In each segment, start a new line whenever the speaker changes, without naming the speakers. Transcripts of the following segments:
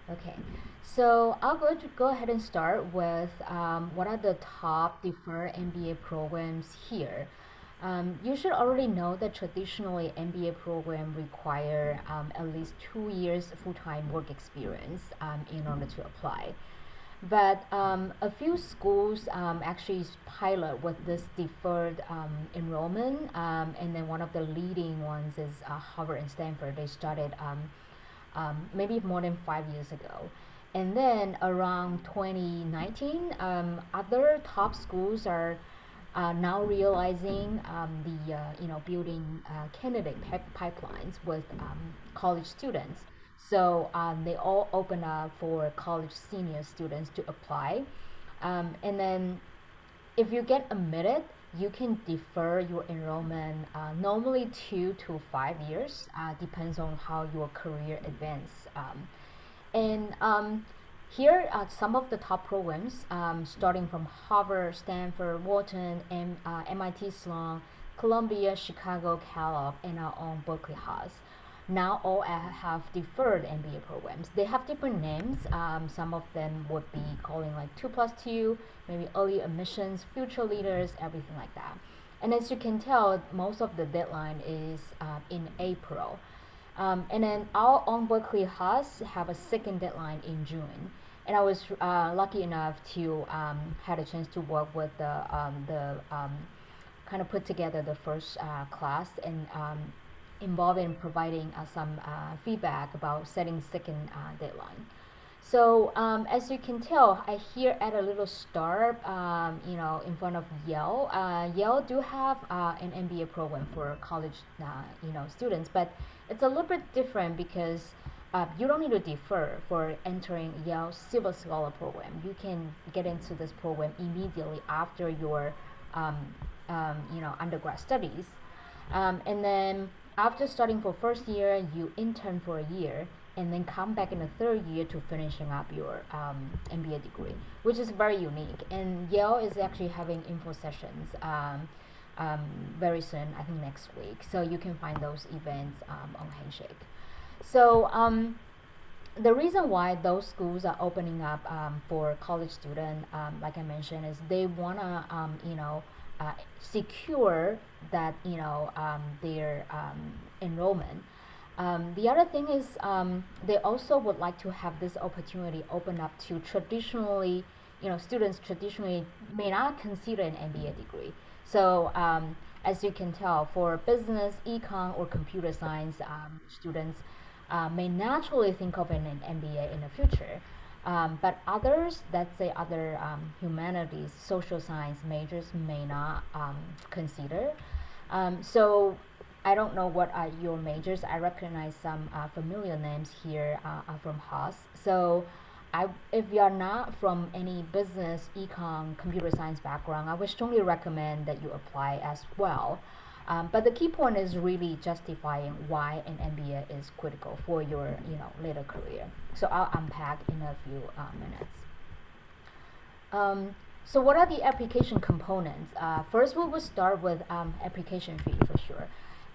Okay, so I'll go ahead and start with what are the top deferred MBA programs here. You should already know that traditionally MBA program require at least 2 years full-time work experience in order to apply. But a few schools actually pilot with this deferred enrollment, and then one of the leading ones is Harvard and Stanford. They started maybe more than 5 years ago. And then around 2019, other top schools are now realizing building candidate pipelines with college students. So they all open up for college senior students to apply. And then if you get admitted, you can defer your enrollment normally 2 to 5 years, depends on how your career advance. And Here are some of the top programs, starting from Harvard, Stanford, Wharton, MIT Sloan, Columbia, Chicago, Kellogg, and our own Berkeley Haas. Now all have deferred MBA programs. They have different names. Some of them would be calling like 2+2, maybe early admissions, future leaders, everything like that. And as you can tell, most of the deadline is in April. And then our own Berkeley Haas have a second deadline in June. And I was lucky enough to had a chance to work with the kind of put together the first class and involved in providing some feedback about setting second deadline. So as you can tell, I here add a little star, in front of Yale. Yale do have an MBA program for college, students, but it's a little bit different because you don't need to defer for entering Yale Silver Scholar program. You can get into this program immediately after your, undergrad studies, and then after starting for first year, you intern for a year and then come back in the third year to finishing up your MBA degree, which is very unique. And Yale is actually having info sessions very soon, I think next week. So you can find those events on Handshake. So the reason why those schools are opening up for college students, like I mentioned, is they wanna, secure that their enrollment. The other thing is they also would like to have this opportunity open up to traditionally, students traditionally may not consider an MBA degree. So as you can tell, for business, econ, or computer science students may naturally think of an MBA in the future. But others, let's say other humanities, social science majors may not consider. So I don't know what are your majors. I recognize some familiar names here are from Haas. So if you are not from any business, econ, computer science background, I would strongly recommend that you apply as well. But the key point is really justifying why an MBA is critical for your later career. So I'll unpack in a few minutes. So what are the application components? First, we will start with application fee for sure.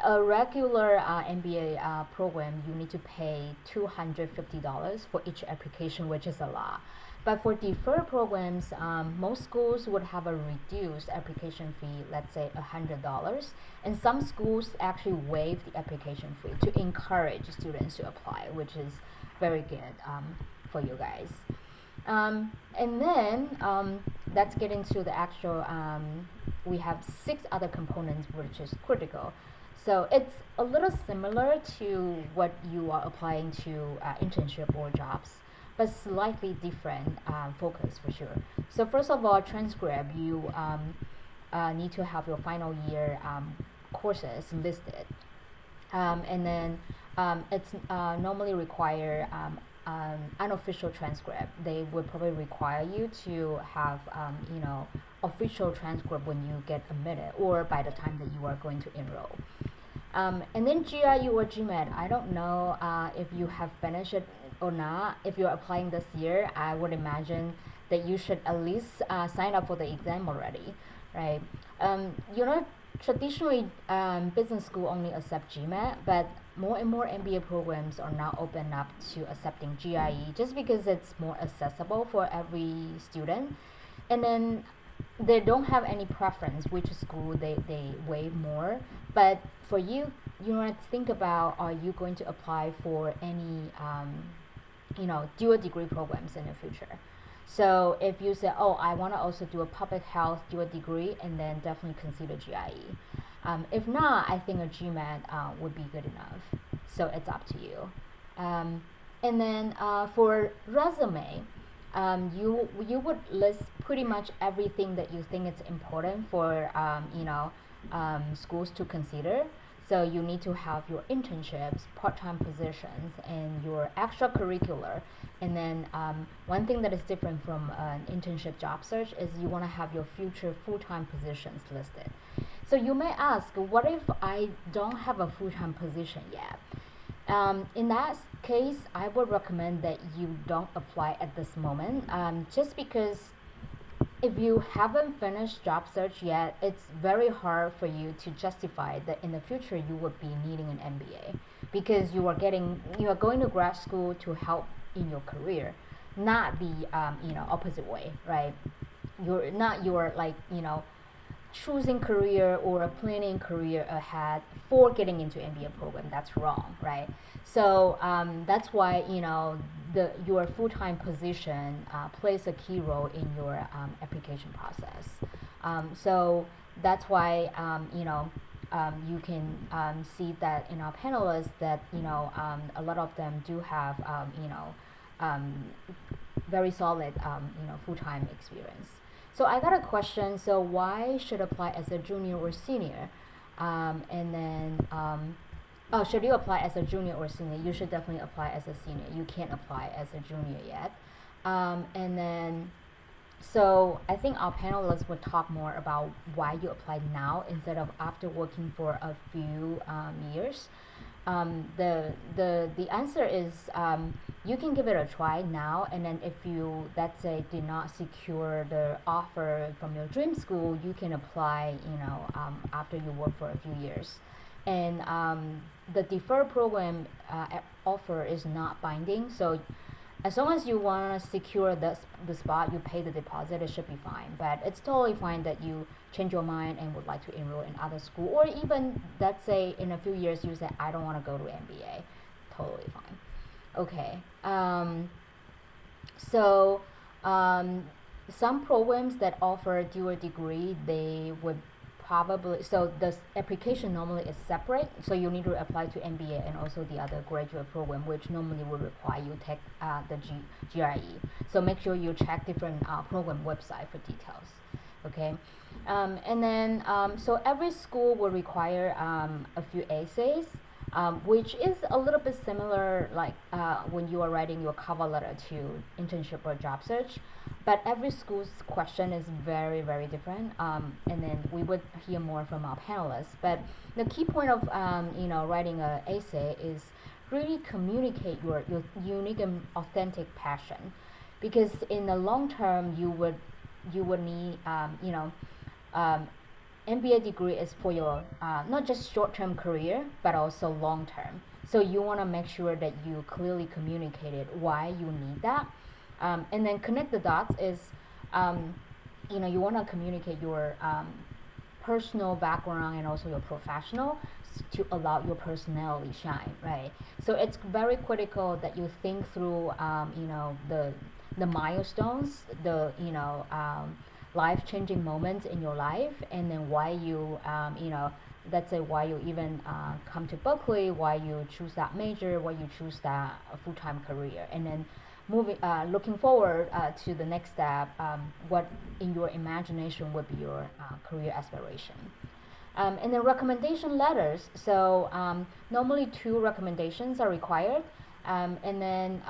A regular MBA program, you need to pay $250 for each application, which is a lot. But for deferred programs, most schools would have a reduced application fee, let's say $100. And some schools actually waive the application fee to encourage students to apply, which is very good for you guys. And then let's get into the actual, we have 6 other components which is critical. So it's a little similar to what you are applying to internship or jobs, but slightly different focus for sure. So first of all, transcript, you need to have your final year courses listed. And then it's normally require unofficial transcript. They would probably require you to have, official transcript when you get admitted or by the time that you are going to enroll. And then GRE or GMAT, I don't know if you have finished it or not. If you're applying this year, I would imagine that you should at least sign up for the exam already, right? traditionally, business school only accept GMAT, but more and more MBA programs are now open up to accepting GIE just because it's more accessible for every student. And then they don't have any preference which school they weigh more. But for you, you want to think about, are you going to apply for any dual degree programs in the future? So if you say, oh, I want to also do a public health dual degree, and then definitely consider GIE. If not, I think a GMAT would be good enough. So it's up to you. And then for resume, you would list pretty much everything that you think is important for schools to consider. So you need to have your internships, part-time positions, and your extracurricular. And then one thing that is different from an internship job search is you want to have your future full-time positions listed. So you may ask, what if I don't have a full-time position yet? In that case, I would recommend that you don't apply at this moment, just because if you haven't finished job search yet, it's very hard for you to justify that in the future you would be needing an MBA, because you are going to grad school to help in your career, not the opposite way, right? You're like choosing career or planning career ahead for getting into MBA program. That's wrong, right? So that's why your full-time position plays a key role in your application process. So that's why you can see that in our panelists that a lot of them do have very solid full-time experience. So I got a question. So why should apply as a junior or senior? And then, should you apply as a junior or senior? You should definitely apply as a senior. You can't apply as a junior yet. And then, so I think our panelists would talk more about why you apply now instead of after working for a few years. The answer is you can give it a try now, and then if you, let's say, did not secure the offer from your dream school, you can apply after you work for a few years. And the deferred program offer is not binding, so as long as you want to secure the spot, you pay the deposit, it should be fine. But it's totally fine that you change your mind and would like to enroll in other school, or even let's say in a few years you say, I don't want to go to MBA. Totally fine. Okay. So some programs that offer dual degree, they would probably, so the application normally is separate, so you need to apply to MBA and also the other graduate program, which normally would require you take the GRE. So make sure you check different program website for details. Okay, and then so every school will require a few essays, which is a little bit similar like when you are writing your cover letter to internship or job search, but every school's question is very, very different, and then we would hear more from our panelists. But the key point of writing an essay is really communicate your unique and authentic passion, because in the long term you would need MBA degree is for your not just short-term career but also long-term. So you want to make sure that you clearly communicated why you need that, and then connect the dots is you want to communicate your personal background and also your professional to allow your personality shine, right? So it's very critical that you think through the milestones, the life-changing moments in your life, and then why you let's say why you even come to Berkeley, why you choose that major, why you choose that full-time career, and then looking forward to the next step, what in your imagination would be your career aspiration. And then recommendation letters, so normally 2 recommendations are required, and then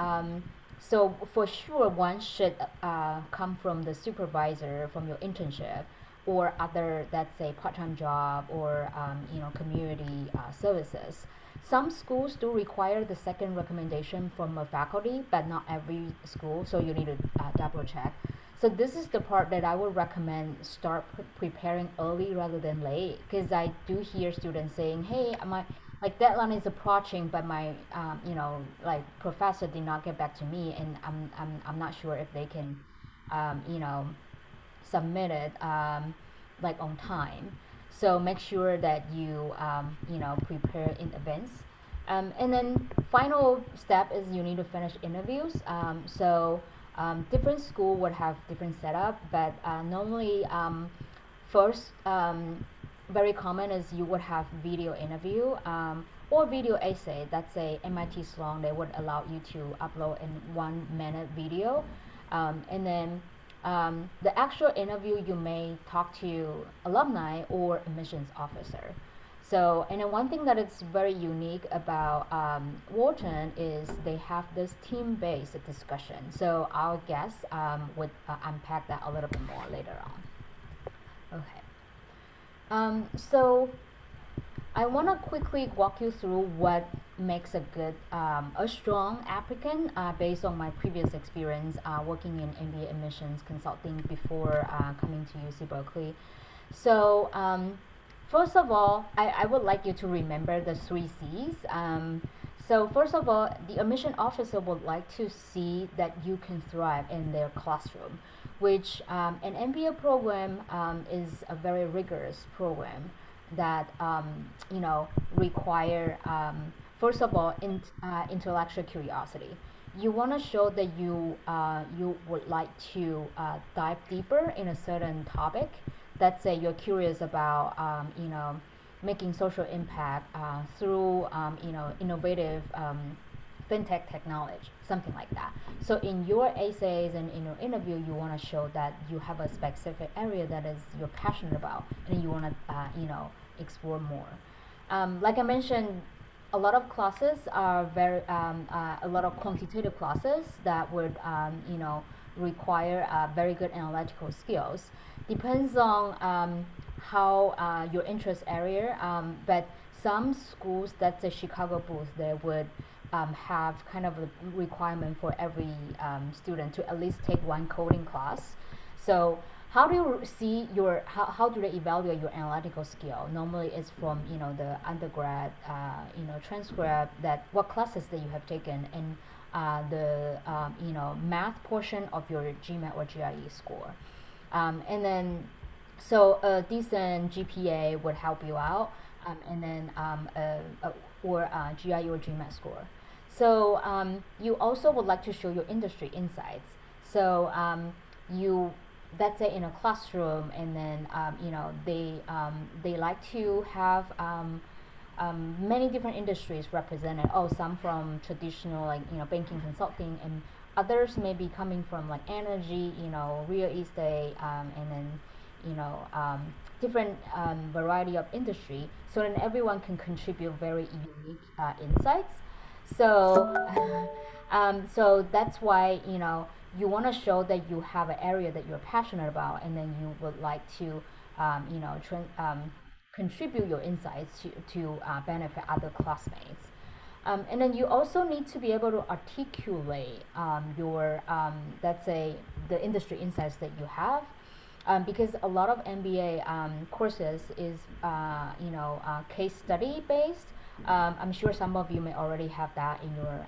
so for sure one should come from the supervisor from your internship or other, let's say, part-time job or community services. Some schools do require the second recommendation from a faculty, but not every school, so you need to double check. So this is the part that I would recommend start preparing early rather than late, because I do hear students saying, "Hey, my like deadline is approaching, but my like professor did not get back to me, and I'm not sure if they can you know submit it like on time." So make sure that you prepare in advance. And then final step is you need to finish interviews. Different school would have different setup, but normally first very common is you would have video interview or video essay. That's a MIT Sloan. They would allow you to upload in 1 minute video, and then the actual interview you may talk to alumni or admissions officer. So, and then one thing that is very unique about Wharton is they have this team-based discussion. So our guests would unpack that a little bit more later on. Okay. So I want to quickly walk you through what makes a strong applicant based on my previous experience working in MBA admissions consulting before coming to UC Berkeley. So first of all, I would like you to remember the 3 C's. So first of all, the admission officer would like to see that you can thrive in their classroom, which an MBA program is a very rigorous program that require first of all intellectual curiosity. You want to show that you would like to dive deeper in a certain topic. Let's say you're curious about making social impact through innovative fintech technology, something like that. So in your essays and in your interview, you want to show that you have a specific area that is you're passionate about, and you want to explore more. Like I mentioned, a lot of classes are a lot of quantitative classes that would require very good analytical skills. Depends on how your interest area, but some schools, that's a Chicago booth, they would have kind of a requirement for every student to at least take one coding class. So how do you see how do they evaluate your analytical skill? Normally it's from the undergrad transcript, that what classes that you have taken, and the math portion of your GMAT or GRE score. And then so a decent GPA would help you out, and then or GRE or GMAT score. So you also would like to show your industry insights. So you, let's say in a classroom, and then they like to have many different industries represented. Oh, some from traditional banking, consulting, and others may be coming from like energy, real estate, and then different variety of industry, so then everyone can contribute very unique insights. So so that's why you want to show that you have an area that you're passionate about, and then you would like to contribute your insights to benefit other classmates. And then you also need to be able to articulate your let's say the industry insights that you have, because a lot of MBA courses is case study based. I'm sure some of you may already have that in your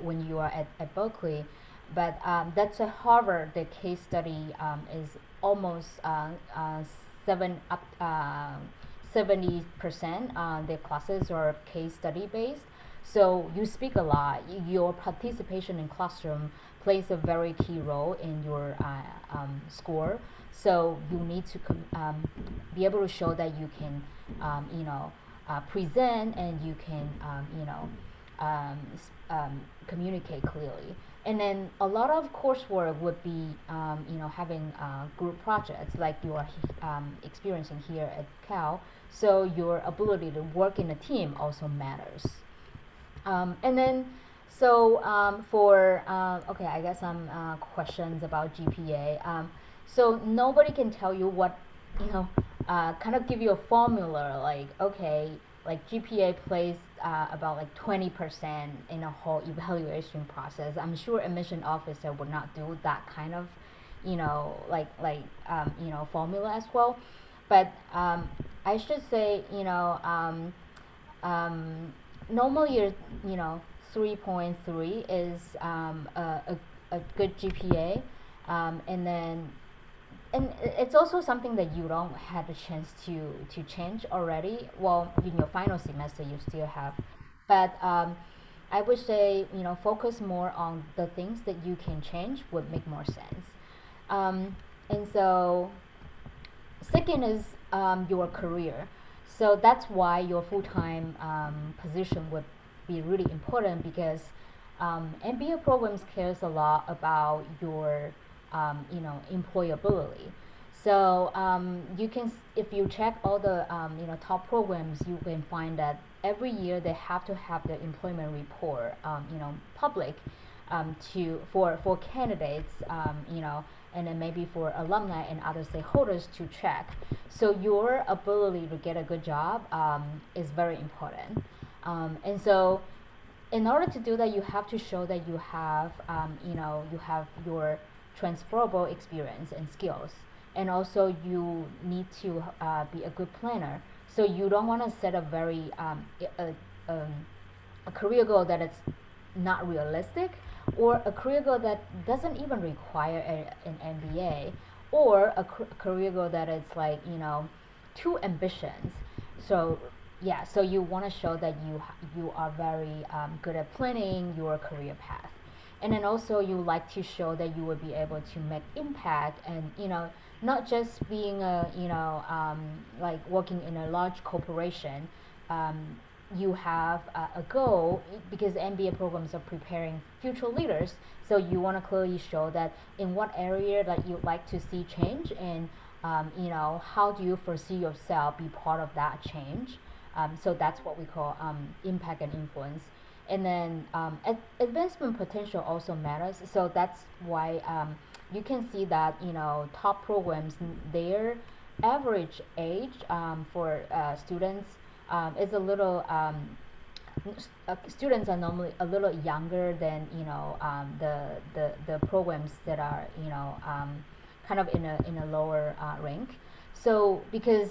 when you are at Berkeley, but that's a Harvard. The case study is almost 70%. Their classes are case study based. So you speak a lot. Your participation in classroom plays a very key role in your score. So you need to be able to show that you can present, and you can communicate clearly. And then a lot of coursework would be having group projects like you are experiencing here at Cal. So your ability to work in a team also matters. And then so okay, I guess some questions about GPA. So nobody can tell you what kind of give you a formula, like okay, like GPA plays about like 20% in a whole evaluation process. I'm sure admission officer would not do that kind of formula as well. But I should say, normally you know 3.3 is a good GPA, and then it's also something that you don't have a chance to change already. Well, in your final semester you still have, but I would say focus more on the things that you can change would make more sense. And so second is your career. So that's why your full-time position would be really important, because MBA programs cares a lot about your employability. So you can, if you check all the top programs, you can find that every year they have to have the employment report public, for candidates, and then maybe for alumni and other stakeholders to check. So your ability to get a good job is very important. And so in order to do that, you have to show that you have your transferable experience and skills, and also you need to be a good planner. So you don't want to set a very a career goal that is not realistic, or a career goal that doesn't even require an MBA, or a career goal that is like too ambitious. So yeah, so you want to show that you are very good at planning your career path, and then also you like to show that you will be able to make impact, and not just being a like working in a large corporation. You have a goal, because MBA programs are preparing future leaders. So you want to clearly show that in what area that you'd like to see change, and how do you foresee yourself be part of that change. So that's what we call impact and influence. And then advancement potential also matters. So that's why you can see that top programs, their average age for students is a little students are normally a little younger than the programs that are kind of in a lower rank. So because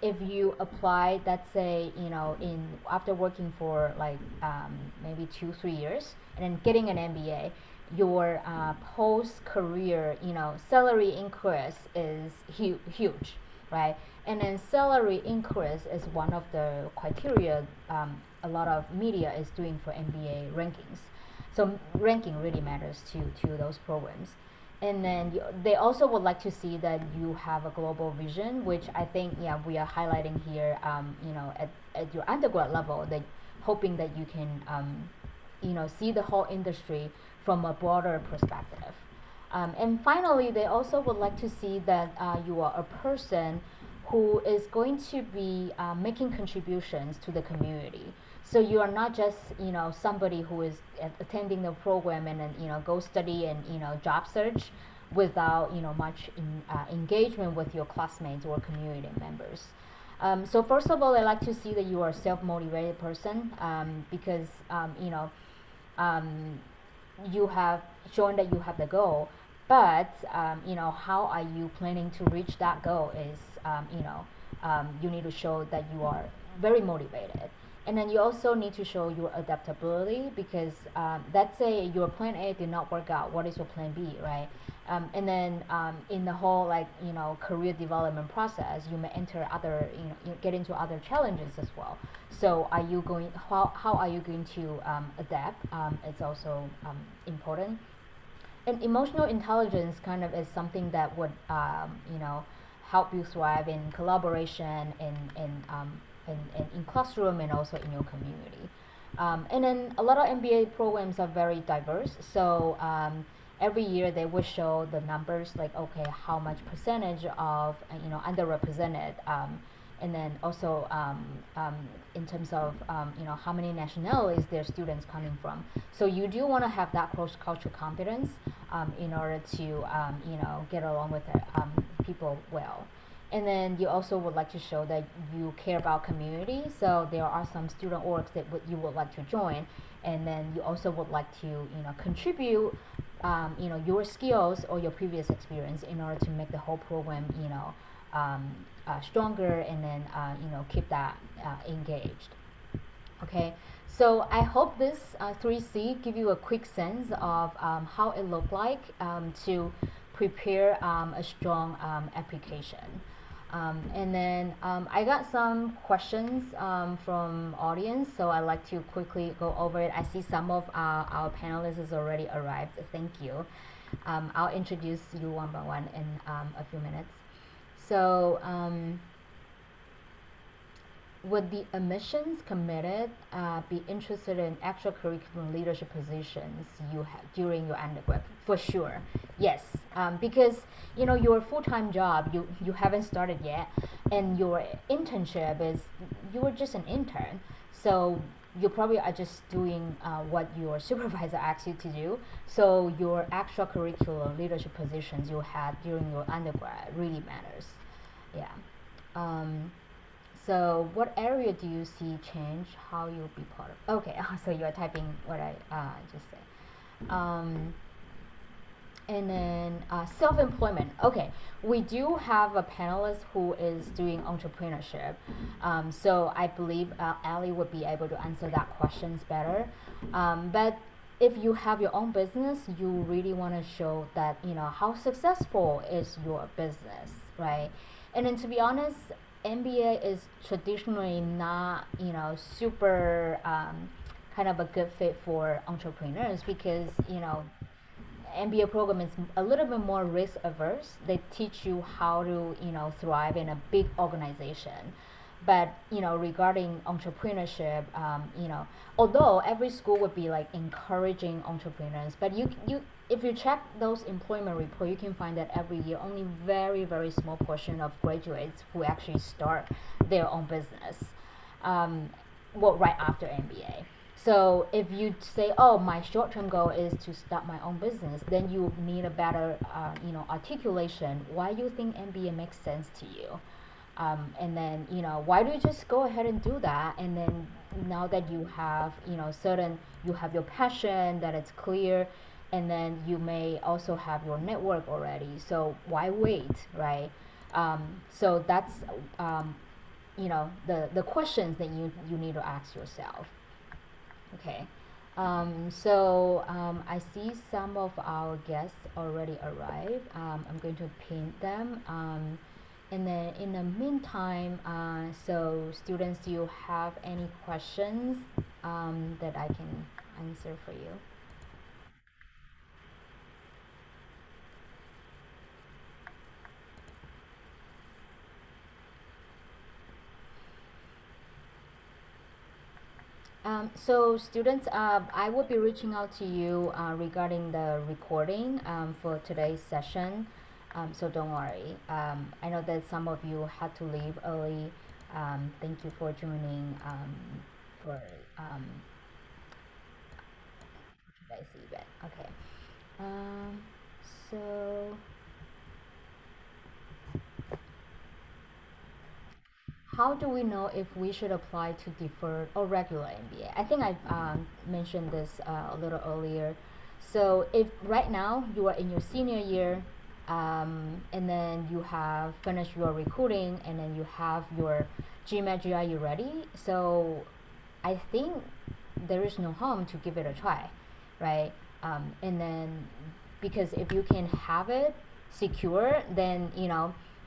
if you apply, let's say in after working for like maybe 2-3 years and then getting an MBA, your post career salary increase is huge, right? And then salary increase is one of the criteria a lot of media is doing for MBA rankings. So ranking really matters to those programs. And then they also would like to see that you have a global vision, which I think we are highlighting here. At your undergrad level, that hoping that you can see the whole industry from a broader perspective. And finally, they also would like to see that you are a person who is going to be making contributions to the community. So you are not just somebody who is attending the program and then go study and job search without much engagement with your classmates or community members. So first of all, I like to see that you are a self-motivated person, because you have shown that you have the goal, but how are you planning to reach that goal is you need to show that you are very motivated. And then you also need to show your adaptability, because let's say your plan A did not work out, what is your plan B, right? And then in the whole career development process, you may enter other you get into other challenges as well. So are you going how are you going to adapt? It's also important. And emotional intelligence kind of is something that would help you thrive in collaboration, in classroom, and also in your community. And then a lot of MBA programs are very diverse. So every year they will show the numbers, like okay, how much percentage of underrepresented, and then also in terms of how many nationalities their students coming from. So you do want to have that cross-cultural competence in order to get along with people well. And then you also would like to show that you care about community. So there are some student orgs that you would like to join, and then you also would like to contribute your skills or your previous experience in order to make the whole program stronger, and then keep that engaged. Okay, so I hope this 3C give you a quick sense of how it looked like to prepare a strong application. And then I got some questions from audience, so I'd like to quickly go over it. I see some of our panelists has already arrived. Thank you. I'll introduce you one by one in a few minutes. So would the admissions committed be interested in extracurricular leadership positions you have during your undergrad? For sure, yes. Because your full-time job you haven't started yet, and your internship is you were just an intern, so you probably are just doing what your supervisor asks you to do. So your extracurricular leadership positions you had during your undergrad really matters. Yeah. So what area do you see change how you'll be part of? Okay, so you're typing what I just said. And then self-employment. Okay, we do have a panelist who is doing entrepreneurship. So I believe Ali would be able to answer that questions better. But if you have your own business, you really want to show that, how successful is your business, right? And then to be honest, MBA is traditionally not, super kind of a good fit for entrepreneurs, because, MBA program is a little bit more risk averse. They teach you how to, thrive in a big organization. But, regarding entrepreneurship, although every school would be like encouraging entrepreneurs, but if you check those employment report, you can find that every year only very, very small portion of graduates who actually start their own business, right after MBA. So if you say, oh, my short-term goal is to start my own business, then you need a better, articulation why you think MBA makes sense to you. And then, why do you just go ahead and do that? And then now that you have, you have your passion, that it's clear, and then you may also have your network already. So why wait, right? So that's, the questions that you need to ask yourself. Okay. I see some of our guests already arrived. I'm going to pin them. And then in the meantime, so students, do you have any questions that I can answer for you? So students, I will be reaching out to you regarding the recording for today's session. So don't worry. I know that some of you had to leave early. Thank you for joining for today's event. Okay. So how do we know if we should apply to deferred or regular MBA? I think I mentioned this a little earlier. So if right now you are in your senior year, and then you have finished your recruiting, and then you have your GMAT GRE ready, so I think there is no harm to give it a try, right? And then because if you can have it secure, then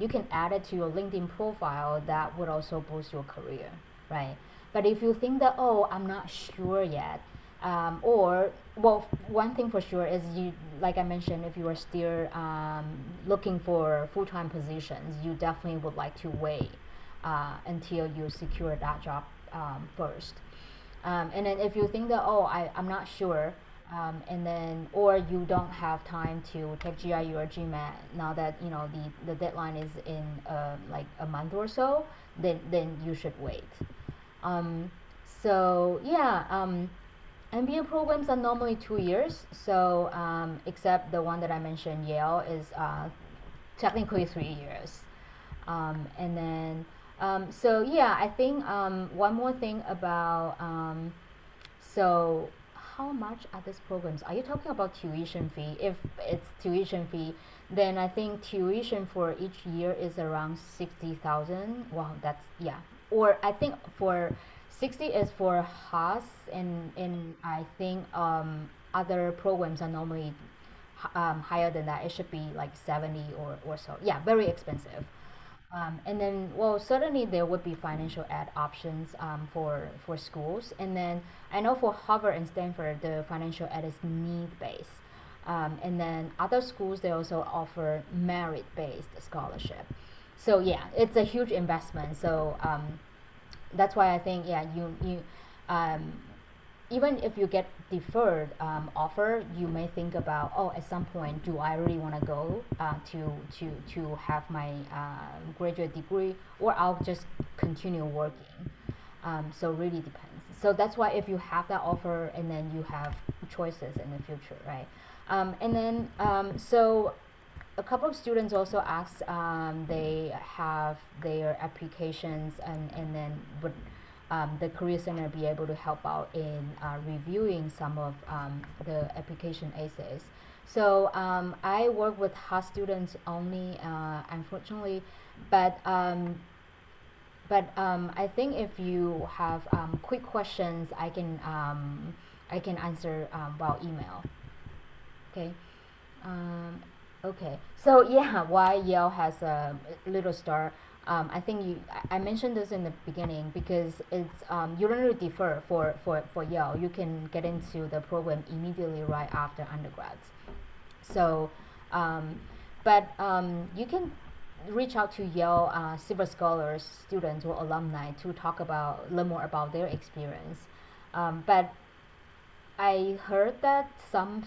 you can add it to your LinkedIn profile. That would also boost your career, right? But if you think that, oh, I'm not sure yet, or well, one thing for sure is, you, like I mentioned, if you are still looking for full-time positions, you definitely would like to wait until you secure that job first. And then if you think that, oh, I'm not sure, and then, or you don't have time to take GRE or GMAT now that the deadline is in like a month or so, then you should wait. So yeah, MBA programs are normally 2 years. So except the one that I mentioned, Yale, is technically 3 years. And then so yeah, I think one more thing about so how much are these programs? Are you talking about tuition fee? If it's tuition fee, then I think tuition for each year is around 60,000. Wow, that's yeah. Or I think for 60 is for Haas, and I think other programs are normally higher than that. It should be like 70 or so. Yeah, very expensive. And then, well, certainly there would be financial aid options for schools. And then I know for Harvard and Stanford, the financial aid is need-based. And then other schools, they also offer merit-based scholarship. So yeah, it's a huge investment. So that's why I think yeah, you um, even if you get deferred offer, you may think about, oh, at some point, do I really want to go to have my graduate degree, or I'll just continue working. So really depends. So that's why if you have that offer, and then you have choices in the future, right? And then so a couple of students also asked they have their applications, and then would the Career Center be able to help out in reviewing some of the application essays. So I work with Haas students only, unfortunately, but I think if you have quick questions, I can answer by email. Okay. Um, okay. So yeah, why Yale has a little star? I think I mentioned this in the beginning because it's you don't really defer for Yale. You can get into the program immediately right after undergrads. So, um, but you can reach out to Yale Silver Scholars students or alumni to talk about learn more about their experience. But I heard that some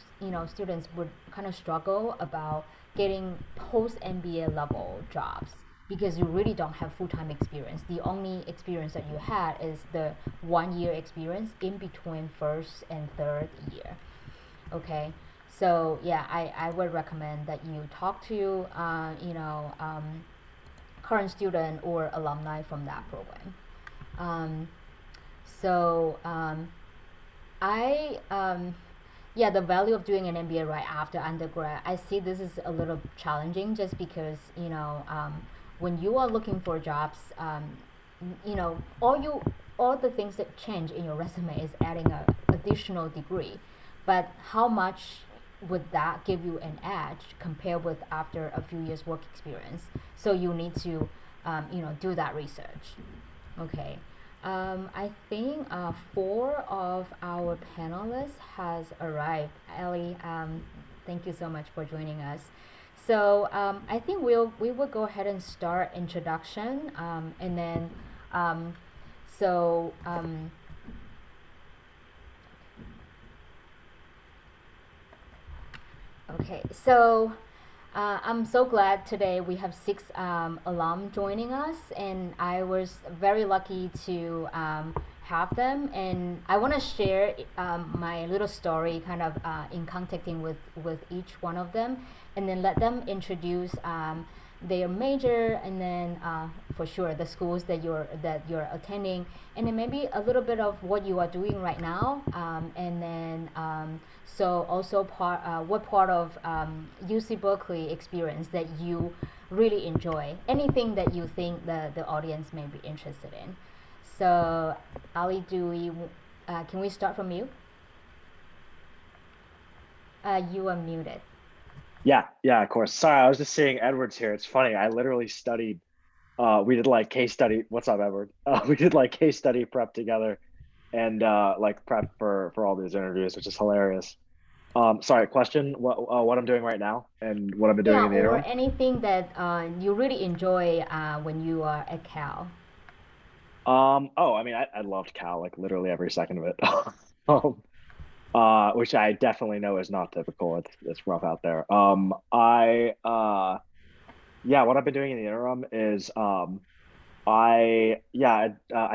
students would kind of struggle about getting post MBA level jobs because you really don't have full time experience. The only experience that you had is the 1 year experience in between first and third year. Okay, so yeah, I would recommend that you talk to current student or alumni from that program. Um, so I yeah, the value of doing an MBA right after undergrad, I see this is a little challenging just because when you are looking for jobs, all the things that change in your resume is adding a additional degree, but how much would that give you an edge compared with after a few years work experience? So you need to do that research. Okay. I think four of our panelists has arrived. Ellie, thank you so much for joining us. So I think we will go ahead and start introduction, and then um, so okay, so I'm so glad today we have six alum joining us, and I was very lucky to have them. And I want to share my little story, kind of in contacting with each one of them, and then let them introduce their major, and then for sure the schools that you're attending, and then maybe a little bit of what you are doing right now, and then so also what part of UC Berkeley experience that you really enjoy, anything that you think the audience may be interested in. So Ali, can we start from you? You are muted.
Yeah, of course. Sorry, I was just seeing Edward's here. It's funny. I literally studied. We did like case study. What's up, Edward? We did like case study prep together, and like prep for all these interviews, which is hilarious. Sorry, question. What I'm doing right now and what I've been doing
Yeah,
in the
or
interim?
anything that you really enjoy when you are at Cal.
Oh, I mean, I loved Cal like literally every second of it. Um, which I definitely know is not typical. It's rough out there. Yeah, what I've been doing in the interim is I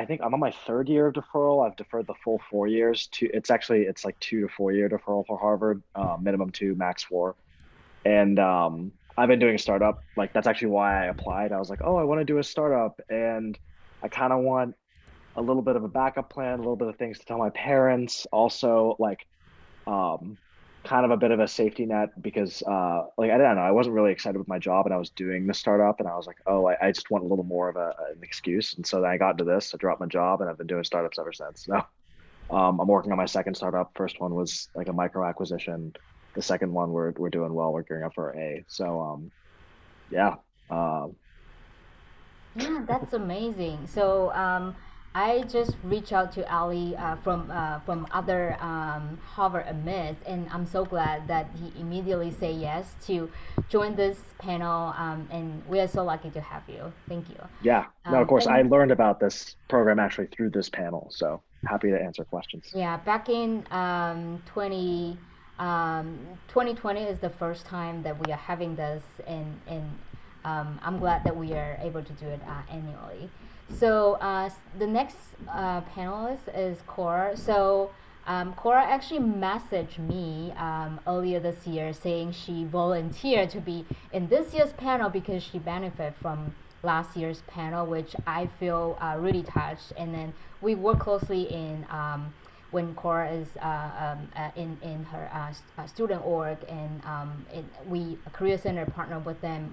think I'm on my third year of deferral. I've deferred the full 4 years to it's like 2 to 4 year deferral for Harvard, minimum two, max four. And I've been doing a startup. Like that's actually why I applied. I was like, oh, I want to do a startup, and I kind of want a little bit of a backup plan, a little bit of things to tell my parents. Also, like um, kind of a bit of a safety net because like I don't know, I wasn't really excited with my job, and I was doing the startup, and I was like, oh, I just want a little more of an excuse. And so then I got into this. I dropped my job, and I've been doing startups ever since. So I'm working on my second startup. First one was like a micro acquisition. The second one we're doing well. We're gearing up for A. So yeah. Um,
Yeah, that's amazing. So I just reached out to Ali from other Harvard admits, and I'm so glad that he immediately say yes to join this panel. And we are so lucky to have you. Thank you.
yeah. No, of course. I
And
learned about this program actually through this panel. So happy to answer questions.
yeah, back in 2020 is the first time that we are having this, and I'm glad that we are able to do it annually. So the next panelist is Cora. So Cora actually messaged me earlier this year saying she volunteered to be in this year's panel because she benefited from last year's panel, which I feel really touched. And then we work closely in when Cora is in her student org, and we Career Center partner with them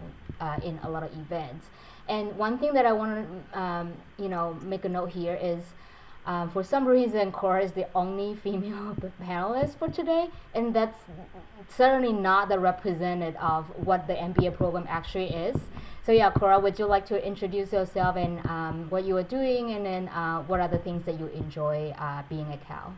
in a lot of events. And one thing that I want to make a note here is for some reason, Cora is the only female panelist for today, and that's certainly not the representative of what the MBA program actually is. So yeah, Cora, would you like to introduce yourself and what you are doing, and then what are the things that you enjoy being at Cal?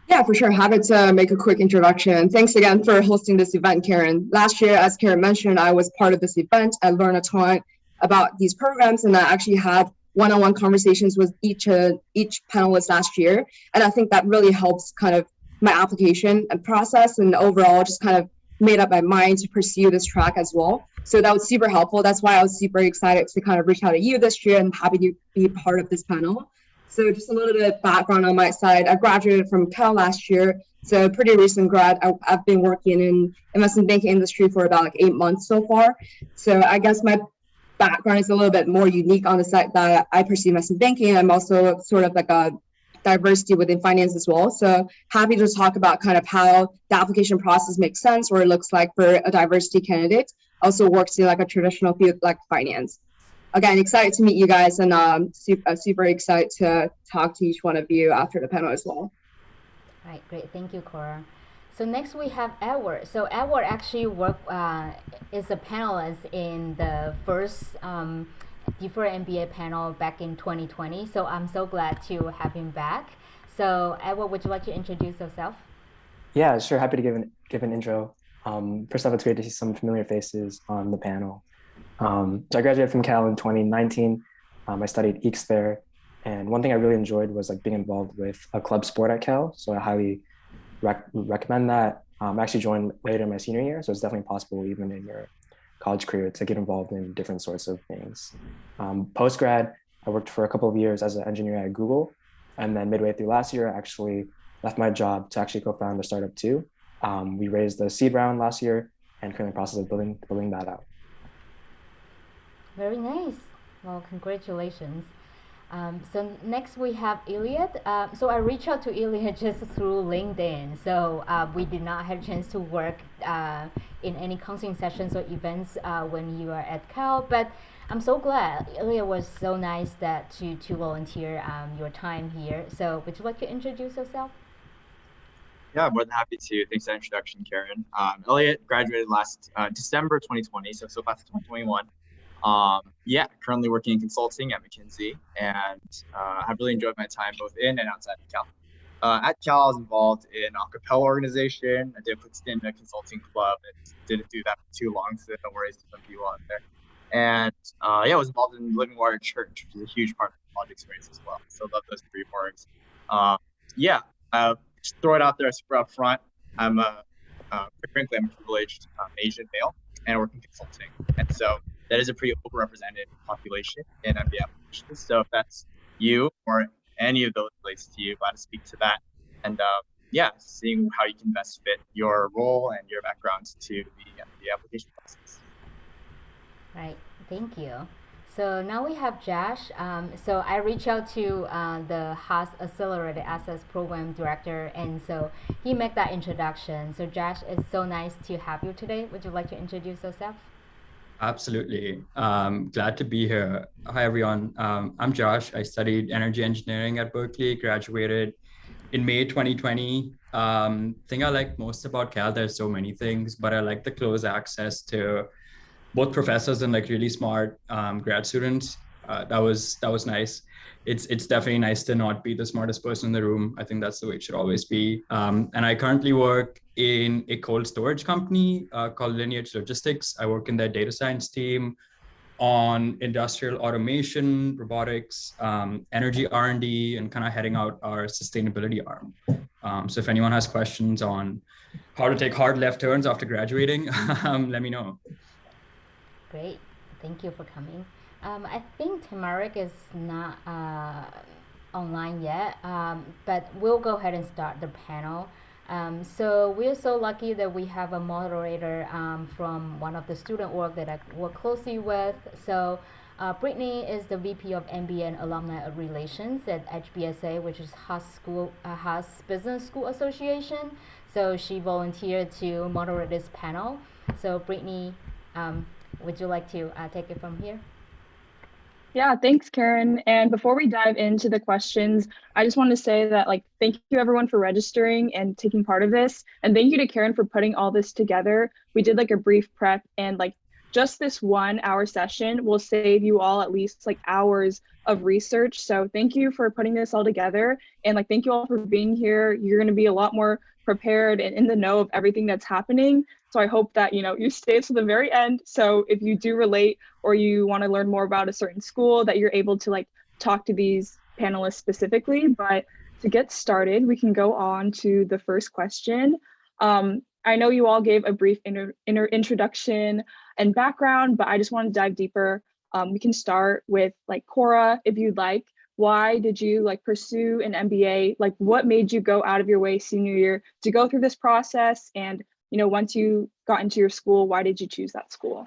Yeah, for sure. Happy to make a quick introduction. Thanks again for hosting this event, Karen. Last year, as Karen mentioned, I was part of this event. I learned a ton about these programs, and I actually had one-on-one conversations with each panelist last year. And I think that really helps kind of my application and process, and overall just kind of made up my mind to pursue this track as well. So that was super helpful. That's why I was super excited to kind of reach out to you this year and happy to be part of this panel. So just a little bit of background on my side. I graduated from Cal last year, so pretty recent grad. I've been working in investment banking industry for about like 8 months so far. So I guess my background is a little bit more unique on the side that I pursue investment banking. I'm also sort of like a diversity within finance as well. So happy to talk about kind of how the application process makes sense or it looks like for a diversity candidate. Also works in like a traditional field like finance. Again, excited to meet you guys, and super excited to talk to each one of you after the panel as well.
All right, great. Thank you, Cora. So next we have Edward. So Edward actually is a panelist in the first Deferred MBA panel back in 2020. So I'm so glad to have him back. So Edward, would you like to introduce yourself?
Yeah, sure. Happy to give an intro. First off, it's great to see some familiar faces on the panel. So I graduated from Cal in 2019. I studied EECS there, and one thing I really enjoyed was like being involved with a club sport at Cal. So I highly recommend that. I actually joined later in my senior year, so it's definitely possible even in your college career to get involved in different sorts of things. Post grad, I worked for a couple of years as an engineer at Google, and then midway through last year, I actually left my job to actually co-found a startup too. We raised the seed round last year, and currently in the process of building that out.
Very nice. Well, congratulations. So next we have Iliad. So I reached out to Iliad just through LinkedIn. So we did not have a chance to work in any counseling sessions or events when you are at Cal. But I'm so glad Iliad was so nice that to volunteer your time here. So would you like to introduce yourself?
Yeah, more than happy to. Thanks for the introduction, Karen. Elliot graduated last December 2020, so class of 2021. Yeah, currently working in consulting at McKinsey, and have really enjoyed my time both in and outside of Cal. At Cal, I was involved in a cappella organization. I did a quick stint in a consulting club, and didn't do that for too long, so no worries to some people out there. And yeah, I was involved in Living Water Church, which is a huge part of the college experience as well. So love those three orgs. Yeah, just throw it out there super upfront. Frankly, I'm a privileged Asian male, and I work in consulting, and so that is a pretty overrepresented population in MBA applications. So if that's you or any of those relates to you, glad to speak to that. And yeah, seeing how you can best fit your role and your background to the application process.
Right, thank you. So now we have Josh. So I reached out to the Haas Accelerated Access Program Director, and so he made that introduction. So Josh, it's so nice to have you today. Would you like to introduce yourself?
Absolutely. Glad to be here. Hi, everyone. I'm Josh. I studied energy engineering at Berkeley, graduated in May 2020. Thing I like most about Cal, there's so many things, but I like the close access to both professors and like really smart grad students. That was nice. It's definitely nice to not be the smartest person in the room. I think that's the way it should always be. And I currently work in a cold storage company called Lineage Logistics. I work in their data science team on industrial automation, robotics, energy R&D, and kind of heading out our sustainability arm. So if anyone has questions on how to take hard left turns after graduating, let me know.
Great, thank you for coming. I think Tamaric is not online yet, but we'll go ahead and start the panel. So we're so lucky that we have a moderator from one of the student org that I work closely with. So Brittany is the VP of MBA and Alumni Relations at HBSA, which is Haas Business School Association. So she volunteered to moderate this panel. So Brittany, would you like to take it from here?
Yeah, thanks, Karen. And before we dive into the questions, I just want to say that thank you everyone for registering and taking part of this. And thank you to Karen for putting all this together. We did a brief prep, and just this 1 hour session will save you all at least hours of research. So thank you for putting this all together. And thank you all for being here. You're going to be a lot more prepared and in the know of everything that's happening. So I hope that you stay to the very end. So if you do relate or you want to learn more about a certain school, that you're able to talk to these panelists specifically. But to get started, we can go on to the first question. I know you all gave a brief introduction and background, but I just want to dive deeper. We can start with Cora, if you'd like. Why did you pursue an MBA? What made you go out of your way senior year to go through this process? And once you got into your school, why did you choose that school?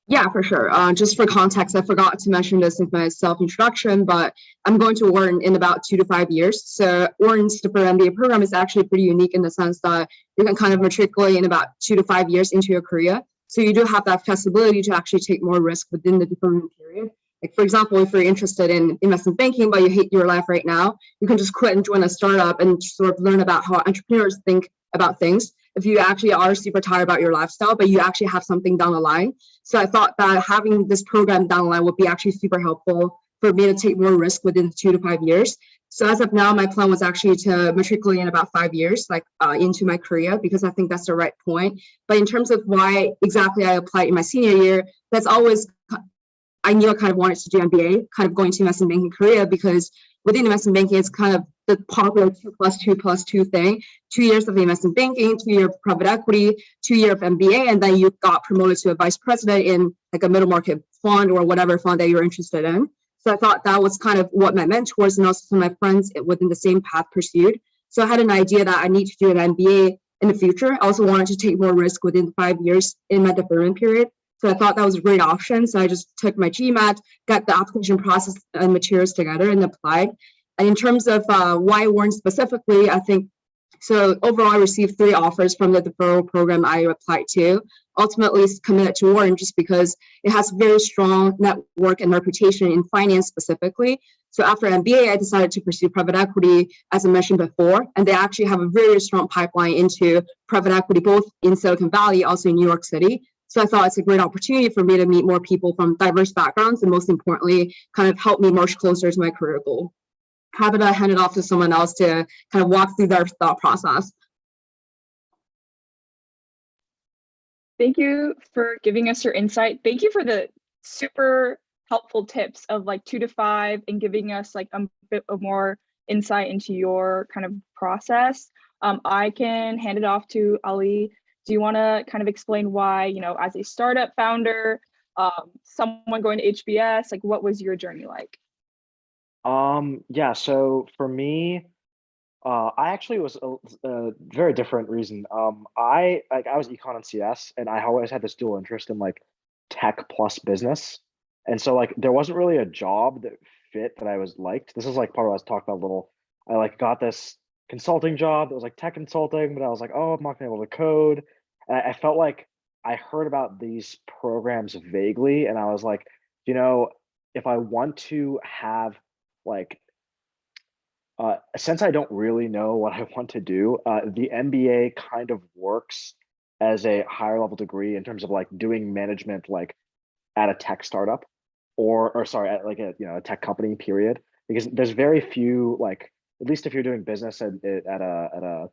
Yeah, for sure. Just for context, I forgot to mention this in my self-introduction, but I'm going to Wharton in about 2 to 5 years. So Wharton's Deferred MBA program is actually pretty unique in the sense that you can kind of matriculate in about 2 to 5 years into your career. So you do have that flexibility to actually take more risk within the deferment period. For example, if you're interested in investment banking, but you hate your life right now, you can just quit and join a startup and sort of learn about how entrepreneurs think about things. If you actually are super tired about your lifestyle, but you actually have something down the line. So I thought that having this program down the line would be actually super helpful for me to take more risk within 2 to 5 years. So as of now, my plan was actually to matriculate in about 5 years, into my career, because I think that's the right point. But in terms of why exactly I applied in my senior year, that's always, I knew I kind of wanted to do MBA, kind of going to investment banking career, because within investment banking, it's kind of the popular 2+2+2 thing. 2 years of investment banking, 2 years of private equity, 2 years of MBA, and then you got promoted to a vice president in a middle market fund or whatever fund that you're interested in. So I thought that was kind of what my mentors and also some of my friends within the same path pursued. So I had an idea that I need to do an MBA in the future. I also wanted to take more risk within 5 years in my deferment period. So I thought that was a great option. So I just took my GMAT, got the application process and materials together and applied. And in terms of why Wharton specifically, I think, so overall I received 3 offers from the deferral program I applied to. Ultimately committed to Wharton just because it has very strong network and reputation in finance specifically. So after MBA, I decided to pursue private equity, as I mentioned before, and they actually have a very strong pipeline into private equity, both in Silicon Valley, also in New York City. So I thought it's a great opportunity for me to meet more people from diverse backgrounds and most importantly, kind of help me march closer to my career goal. Happy to hand it off to someone else to kind of walk through their thought process.
Thank you for giving us your insight. Thank you for the super helpful tips of 2 to 5 and giving us a bit of more insight into your kind of process. I can hand it off to Ali. Do you want to kind of explain why, as a startup founder, someone going to HBS, what was your journey like?
Yeah, so for me, I actually was a very different reason. I was econ and CS, and I always had this dual interest in like tech plus business, and so like there wasn't really a job that fit that I was liked. This is like part of what I was talking about a little. I like got this consulting job that was like tech consulting, but I was like, oh, I'm not gonna be able to code. And I felt like I heard about these programs vaguely, and I was like, you know, if I want to have like since I don't really know what I want to do, the MBA kind of works as a higher level degree in terms of like doing management like at a tech startup or sorry, at like a a tech company period. Because there's very few like at least if you're doing business at a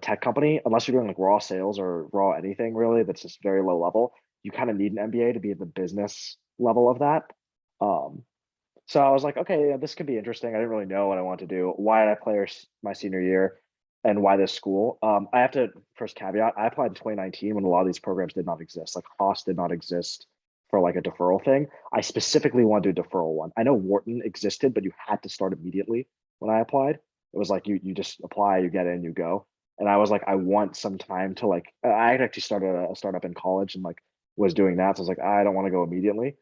tech company, unless you're doing like raw sales or raw anything really that's just very low level, you kind of need an MBA to be at the business level of that. Um, so I was like, okay, yeah, this could be interesting. I didn't really know what I wanted to do. Why did I play my senior year, and why this school? I have to first caveat. I applied in 2019 when a lot of these programs did not exist. Like Haas did not exist for like a deferral thing. I specifically wanted a deferral one. I know Wharton existed, but you had to start immediately when I applied. It was like you just apply, you get in, you go. And I was like, I want some time to like. I had actually started a startup in college and like was doing that. So I was like, I don't want to go immediately.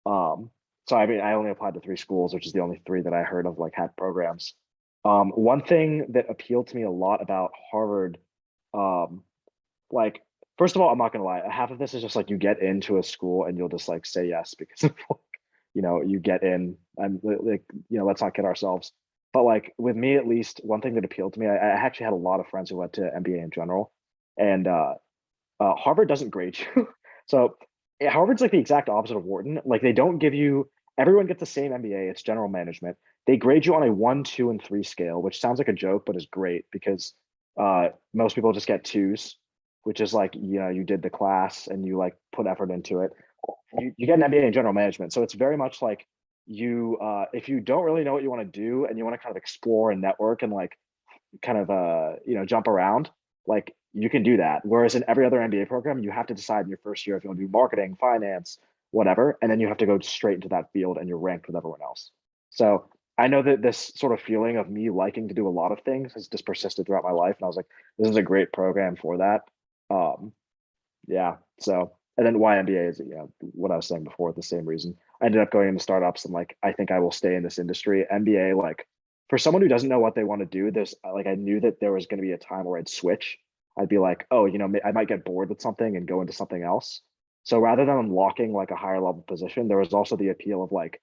Um, so I mean, I only applied to three schools, which is the only three that I heard of like had programs. One thing that appealed to me a lot about Harvard, um, like first of all, I'm not gonna lie, half of this is just like you get into a school and you'll just like say yes because of like, you get in and like let's not kid ourselves. But like with me at least, one thing that appealed to me, I actually had a lot of friends who went to MBA in general, and Harvard doesn't grade you. So Harvard's like the exact opposite of Wharton. Like they don't give you everyone gets the same MBA. It's general management. They grade you on a 1, 2, and 3 scale, which sounds like a joke, but is great because most people just get twos, which is like you did the class and you like put effort into it. You get an MBA in general management, so it's very much like you if you don't really know what you want to do and you want to kind of explore and network and like kind of jump around, like you can do that. Whereas in every other MBA program, you have to decide in your first year if you want to do marketing, finance, whatever, and then you have to go straight into that field and you're ranked with everyone else. So I know that this sort of feeling of me liking to do a lot of things has just persisted throughout my life, and I was like, this is a great program for that. Um, yeah. So and then why MBA is what I was saying before, the same reason. I ended up going into startups and like I think I will stay in this industry. MBA, like for someone who doesn't know what they want to do, there's like I knew that there was going to be a time where I'd switch. I'd be like, oh, I might get bored with something and go into something else. So rather than unlocking like a higher level position, there was also the appeal of like,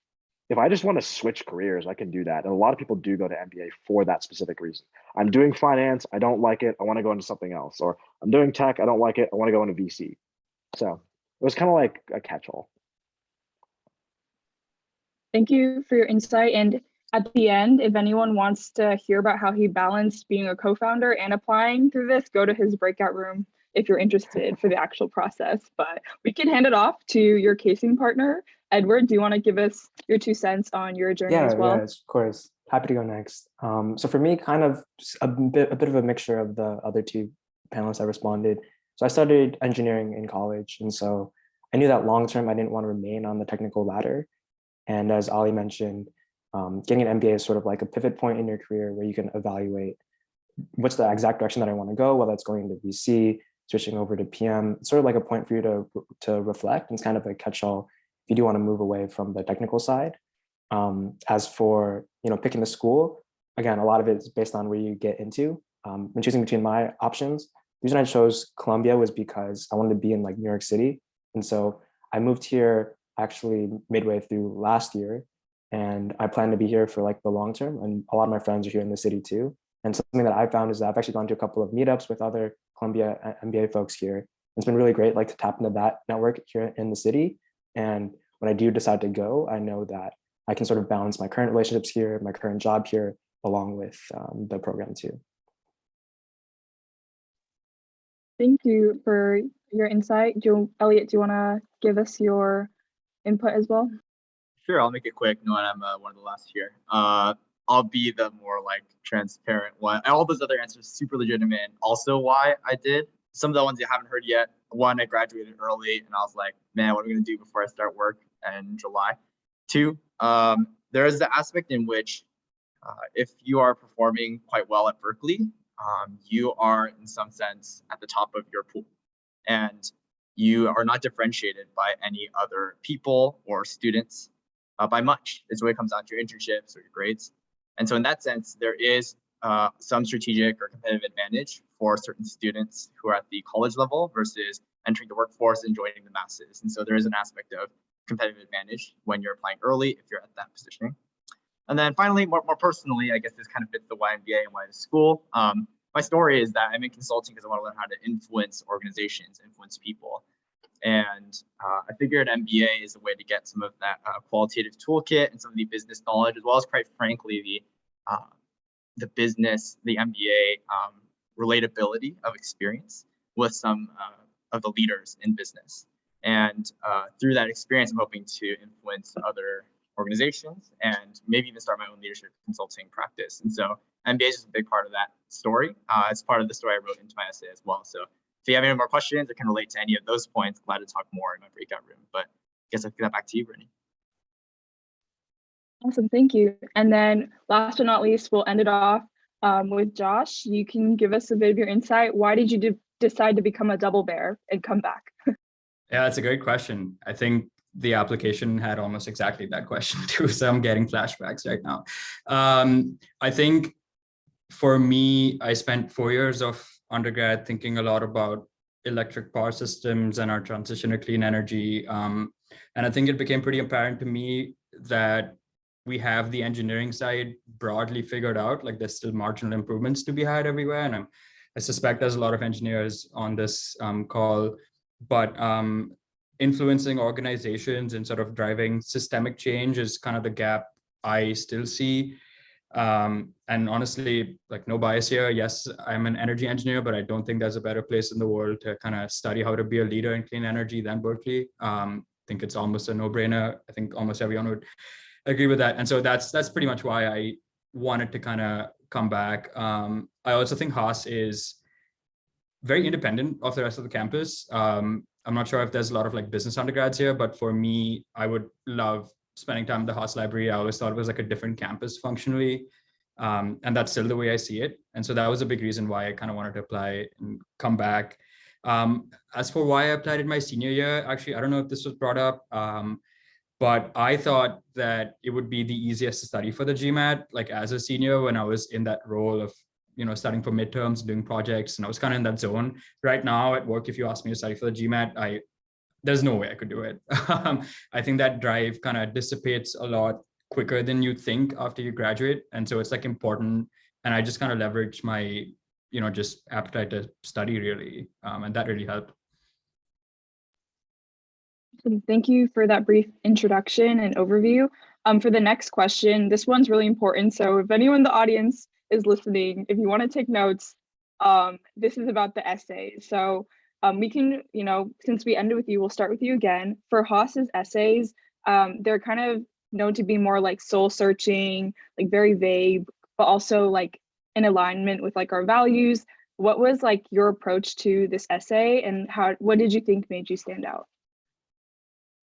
if I just want to switch careers, I can do that. And a lot of people do go to MBA for that specific reason. I'm doing finance, I don't like it, I want to go into something else. Or I'm doing tech, I don't like it, I want to go into VC. So it was kind of like a catch-all.
Thank you for your insight. And at the end, if anyone wants to hear about how he balanced being a co-founder and applying through this, go to his breakout room if you're interested for the actual process. But we can hand it off to your casing partner. Edward, do you want to give us your 2 cents on your journey as well?
Yeah, of course. Happy to go next. So for me, kind of a bit of a mixture of the other two panelists that responded. So I studied engineering in college, and so I knew that long term I didn't want to remain on the technical ladder. And as Ali mentioned, getting an MBA is sort of like a pivot point in your career where you can evaluate what's the exact direction that I want to go, whether it's going to VC, switching over to PM. It's sort of like a point for you to reflect. And it's kind of a catch-all if you do want to move away from the technical side. As for picking the school, again, a lot of it is based on where you get into. When choosing between my options, the reason I chose Columbia was because I wanted to be in like New York City. And so I moved here actually midway through last year, and I plan to be here for like the long term. And a lot of my friends are here in the city too. And something that I found is that I've actually gone to a couple of meetups with other Columbia MBA folks here. It's been really great, like to tap into that network here in the city. And when I do decide to go, I know that I can sort of balance my current relationships here, my current job here, along with the program too.
Thank you for your insight. Elliot, do you want to give us your input as well?
Sure, I'll make it quick, knowing I'm one of the last here. I'll be the more like transparent one. All those other answers super legitimate. And also why I did. Some of the ones you haven't heard yet. One, I graduated early and I was like, man, what am I gonna do before I start work in July? Two, there is the aspect in which If you are performing quite well at Berkeley, you are in some sense at the top of your pool, and you are not differentiated by any other people or students by much. It's really comes down to your internships or your grades. And so in that sense, there is some strategic or competitive advantage for certain students who are at the college level versus entering the workforce and joining the masses. And so there is an aspect of competitive advantage when you're applying early if you're at that positioning. And then finally, more personally, I guess this kind of fits the why MBA and why the school. My story is that I'm in consulting because I want to learn how to influence organizations, influence people. And I figured MBA is a way to get some of that qualitative toolkit and some of the business knowledge, as well as, quite frankly, the business, the MBA relatability of experience with some of the leaders in business. And through that experience, I'm hoping to influence other organizations and maybe even start my own leadership consulting practice. And so MBA is just a big part of that story. It's part of the story I wrote into my essay as well. So if you have any more questions or can relate to any of those points, glad to talk more in my breakout room. But I guess I'll give that back to you, Brittany.
Awesome, thank you. And then last but not least, we'll end it off with Josh. You can give us a bit of your insight. Why did you decide to become a double bear and come back?
Yeah, that's a great question. I think the application had almost exactly that question too. So I'm getting flashbacks right now. I think for me, I spent 4 years of undergrad thinking a lot about electric power systems and our transition to clean energy. And I think it became pretty apparent to me that we have the engineering side broadly figured out, like there's still marginal improvements to be had everywhere. And I suspect there's a lot of engineers on this call, but influencing organizations and sort of driving systemic change is kind of the gap I still see. And honestly, like no bias here. Yes, I'm an energy engineer, but I don't think there's a better place in the world to kind of study how to be a leader in clean energy than Berkeley. I think it's almost a no-brainer. I think almost everyone would agree with that. And so that's pretty much why I wanted to kind of come back. I also think Haas is very independent of the rest of the campus. I'm not sure if there's a lot of like business undergrads here, but for me, I would love spending time in the Haas library. I always thought it was like a different campus functionally. And that's still the way I see it. And so that was a big reason why I kind of wanted to apply and come back. As for why I applied in my senior year, actually, I don't know if this was brought up, but I thought that it would be the easiest to study for the GMAT, like as a senior when I was in that role of, studying for midterms, doing projects, and I was kind of in that zone. Right now at work, if you ask me to study for the GMAT, there's no way I could do it. I think that drive kind of dissipates a lot quicker than you think after you graduate. And so it's like important. And I just kind of leverage my, just appetite to study really. And that really helped.
Thank you for that brief introduction and overview. For the next question, this one's really important. So if anyone in the audience is listening, if you want to take notes, this is about the essays. So we can, since we ended with you, we'll start with you again. For Haas's essays, they're kind of known to be more like soul searching, like very vague, but also like in alignment with like our values. What was like your approach to this essay, and what did you think made you stand out?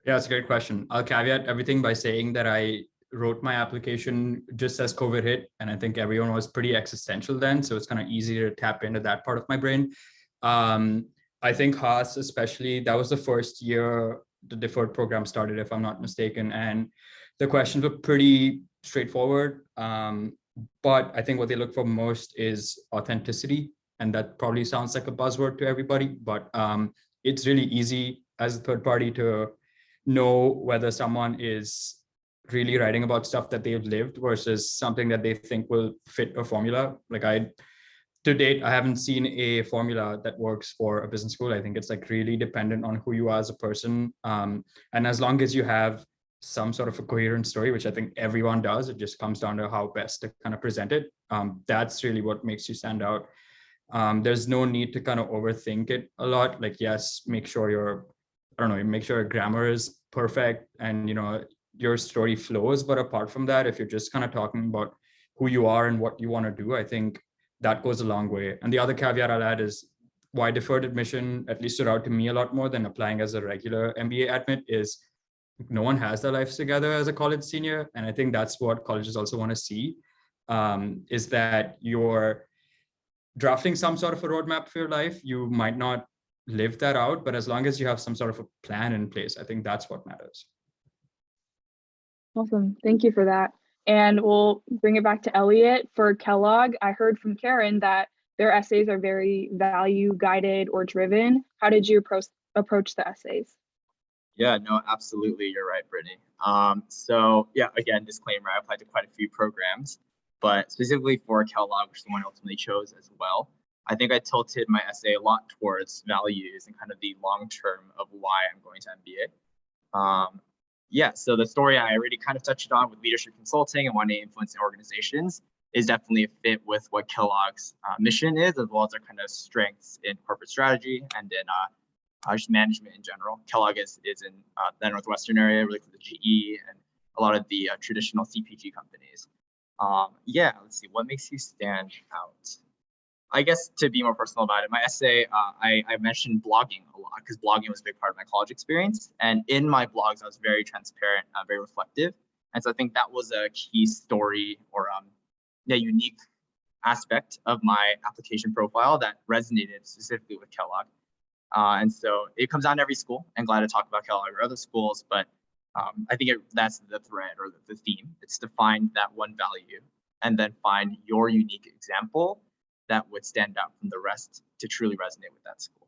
Yeah, it's a great question. I'll caveat everything by saying that I wrote my application just as COVID hit, and I think everyone was pretty existential then, so it's kind of easy to tap into that part of my brain. I think Haas especially, that was the first year the deferred program started, if I'm not mistaken, and the questions were pretty straightforward, but I think what they look for most is authenticity, and that probably sounds like a buzzword to everybody, but it's really easy as a third party to know whether someone is really writing about stuff that they've lived versus something that they think will fit a formula. Like to date, I haven't seen a formula that works for a business school. I think it's like really dependent on who you are as a person. And as long as you have some sort of a coherent story, which I think everyone does, it just comes down to how best to kind of present it. That's really what makes you stand out. There's no need to kind of overthink it a lot. Like, yes, make sure your grammar is perfect and, your story flows. But apart from that, if you're just kind of talking about who you are and what you want to do, I think that goes a long way. And the other caveat I'll add is why deferred admission at least stood out to me a lot more than applying as a regular MBA admit is no one has their lives together as a college senior. And I think that's what colleges also want to see. is that you're drafting some sort of a roadmap for your life. You might not live that out, but as long as you have some sort of a plan in place, I think that's what matters.
Awesome. Thank you for that. And we'll bring it back to Elliot. For Kellogg, I heard from Karen that their essays are very value guided or driven. How did you approach the essays?
Yeah, no, absolutely. You're right, Brittany. So yeah, again, disclaimer, I applied to quite a few programs, but specifically for Kellogg, which is the one I ultimately chose as well, I think I tilted my essay a lot towards values and kind of the long term of why I'm going to MBA. Yeah, so the story I already kind of touched on with leadership consulting and wanting to influence organizations is definitely a fit with what Kellogg's mission is, as well as their kind of strengths in corporate strategy and in just management in general. Kellogg is in the Northwestern area, really for the GE and a lot of the traditional CPG companies. Yeah, let's see, what makes you stand out? I guess to be more personal about it, my essay, I mentioned blogging a lot because blogging was a big part of my college experience. And in my blogs, I was very transparent, very reflective. And so I think that was a key story or unique aspect of my application profile that resonated specifically with Kellogg. And so it comes down to every school. I'm glad to talk about Kellogg or other schools, but I think that's the thread or the theme. It's to find that one value and then find your unique example that would stand out from the rest to truly resonate with that school.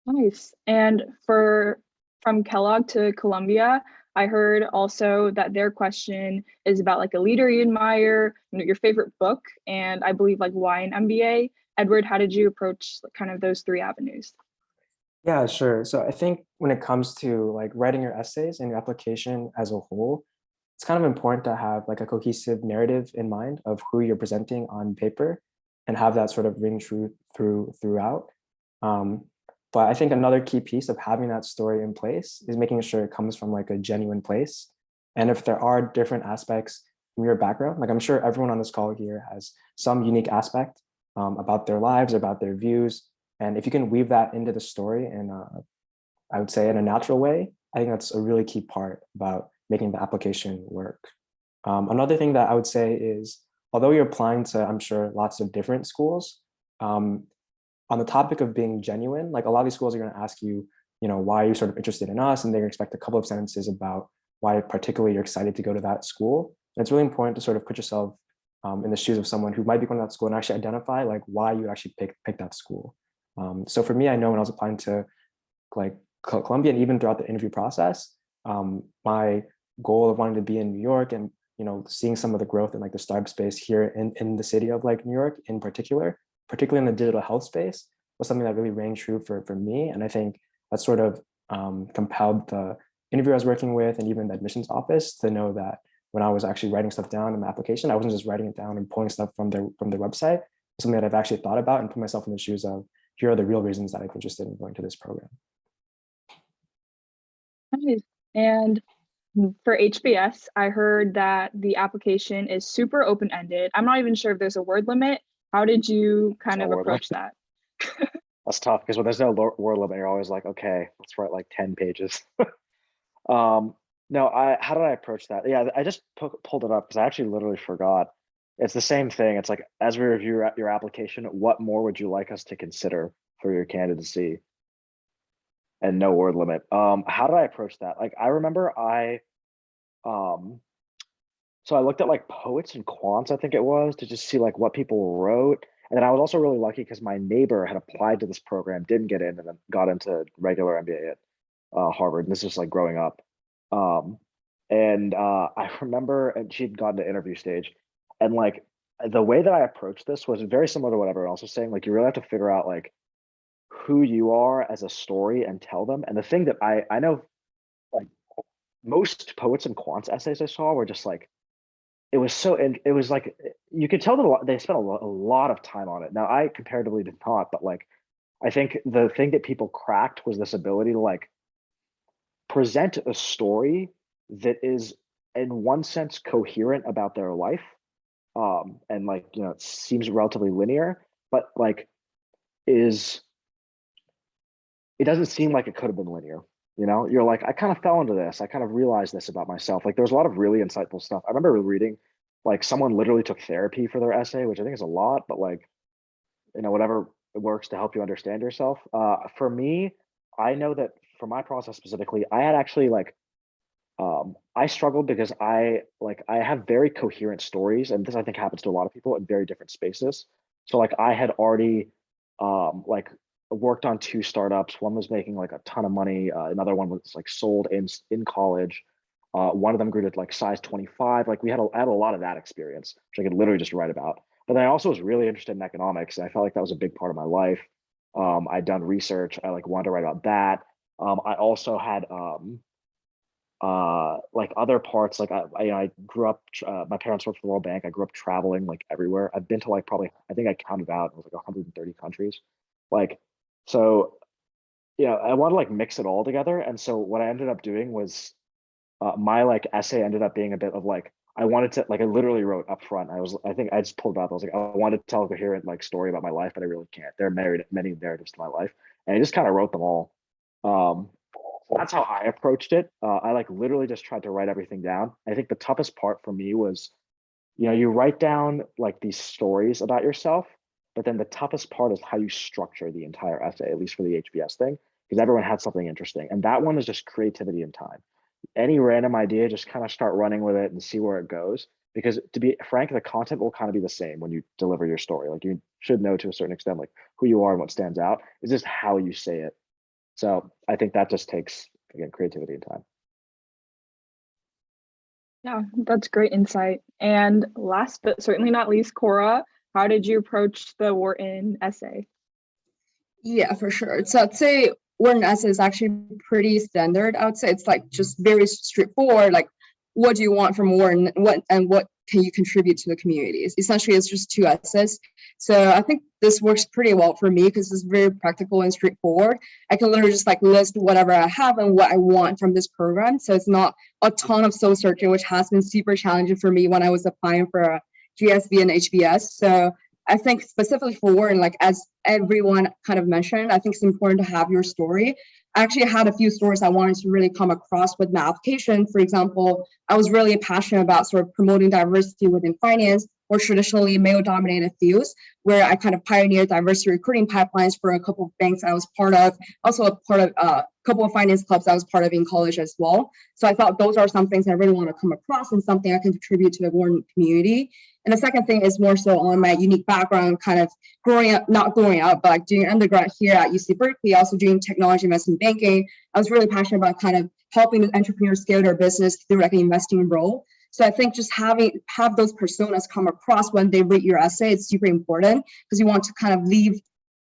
Nice. And from Kellogg to Columbia, I heard also that their question is about like a leader you admire, your favorite book, and I believe like why an MBA. Edward, how did you approach kind of those three avenues?
Yeah, sure. So I think when it comes to like writing your essays and your application as a whole, it's kind of important to have like a cohesive narrative in mind of who you're presenting on paper and have that sort of ring true throughout. But I think another key piece of having that story in place is making sure it comes from like a genuine place. And if there are different aspects from your background, like I'm sure everyone on this call here has some unique aspect about their lives, about their views. And if you can weave that into the story in, I would say in a natural way, I think that's a really key part about making the application work. Another thing that I would say is, although you're applying to, I'm sure, lots of different schools, on the topic of being genuine, like a lot of these schools are going to ask you, why are you sort of interested in us? And they're going to expect a couple of sentences about why particularly you're excited to go to that school. And it's really important to sort of put yourself in the shoes of someone who might be going to that school and actually identify like why you actually pick that school. So for me, I know when I was applying to like Columbia and even throughout the interview process, my goal of wanting to be in New York and seeing some of the growth in like the startup space here in the city of like New York in particularly in the digital health space was something that really rang true for me. And I think that sort of compelled the interviewer I was working with and even the admissions office to know that when I was actually writing stuff down in the application, I wasn't just writing it down and pulling stuff from their website. It's something that I've actually thought about and put myself in the shoes of, here are the real reasons that I'm interested in going to this program.
Nice. And for HBS, I heard that the application is super open-ended. I'm not even sure if there's a word limit. How did you kind of approach that?
That's tough because when there's no word limit, you're always like, okay, let's write like 10 pages. No, how did I approach that? Yeah, I just pulled it up because I actually literally forgot. It's the same thing. It's like, as we review your application, what more would you like us to consider for your candidacy? And no word limit. How did I approach that? Like, I remember so I looked at like poets and quants, I think it was, to just see like what people wrote. And then I was also really lucky because my neighbor had applied to this program, didn't get in, and then got into regular MBA at Harvard. And this was like growing up. I remember, and she'd gotten to interview stage, and like the way that I approached this was very similar to what everyone else was saying. Like, you really have to figure out like who you are as a story and tell them. And the thing that I know, like most poets and quants essays I saw were just like, it was like, you could tell that they spent a lot of time on it. Now I comparatively did not, but like, I think the thing that people cracked was this ability to like present a story that is in one sense coherent about their life. And like, it seems relatively linear, but like it doesn't seem like it could have been linear. You know, you're like, I kind of fell into this. I kind of realized this about myself. Like, there was a lot of really insightful stuff. I remember reading, like, someone literally took therapy for their essay, which I think is a lot, but like, whatever works to help you understand yourself. For me, I know that for my process specifically, I had actually like, I struggled because I have very coherent stories, and this I think happens to a lot of people in very different spaces. So like I had already like worked on two startups. One was making like a ton of money. Another one was like sold in college. One of them grew to like size 25. Like I had a lot of that experience, which I could literally just write about. But then I also was really interested in economics, and I felt like that was a big part of my life. I'd done research. I like wanted to write about that. I also had like other parts, like I grew up, my parents worked for the World Bank. I grew up traveling like everywhere. I've been to like probably, I think I counted out, it was like 130 countries. Like, so, I want to like mix it all together. And so what I ended up doing was my like essay ended up being a bit of like, I wanted to, like, I literally wrote up front. I think I just pulled it up. I was like, I wanted to tell a coherent like story about my life, but I really can't. There are many narratives to my life. And I just kind of wrote them all. Um, that's how I approached it. I like literally just tried to write everything down. I think the toughest part for me was, you write down like these stories about yourself, but then the toughest part is how you structure the entire essay, at least for the HBS thing, because everyone had something interesting. And that one is just creativity and time. Any random idea, just kind of start running with it and see where it goes. Because to be frank, the content will kind of be the same when you deliver your story. Like you should know to a certain extent, like who you are and what stands out. It's just how you say it. So I think that just takes, again, creativity and time.
Yeah, that's great insight. And last but certainly not least, Cora, how did you approach the Wharton essay?
Yeah, for sure. So I'd say Wharton essay is actually pretty standard. I would say it's like just very straightforward. Like, what do you want from Wharton? What can you contribute to the communities? Essentially, it's just 2 essays. So I think this works pretty well for me because it's very practical and straightforward. I can literally just like list whatever I have and what I want from this program. So it's not a ton of soul searching, which has been super challenging for me when I was applying for a GSB and HBS. So I think specifically for Wharton, like as everyone kind of mentioned, I think it's important to have your story. I actually had a few stories I wanted to really come across with my application. For example, I was really passionate about sort of promoting diversity within finance or traditionally male-dominated fields, where I kind of pioneered diversity recruiting pipelines for a couple of banks I was part of, also a part of a couple of finance clubs I was part of in college as well. So I thought those are some things I really want to come across and something I can contribute to the Wharton community. And the second thing is more so on my unique background, kind of not growing up, but like doing undergrad here at UC Berkeley, also doing technology investment banking. I was really passionate about kind of helping entrepreneurs scale their business through like an investing role. So I think just have those personas come across when they read your essay, it's super important because you want to kind of leave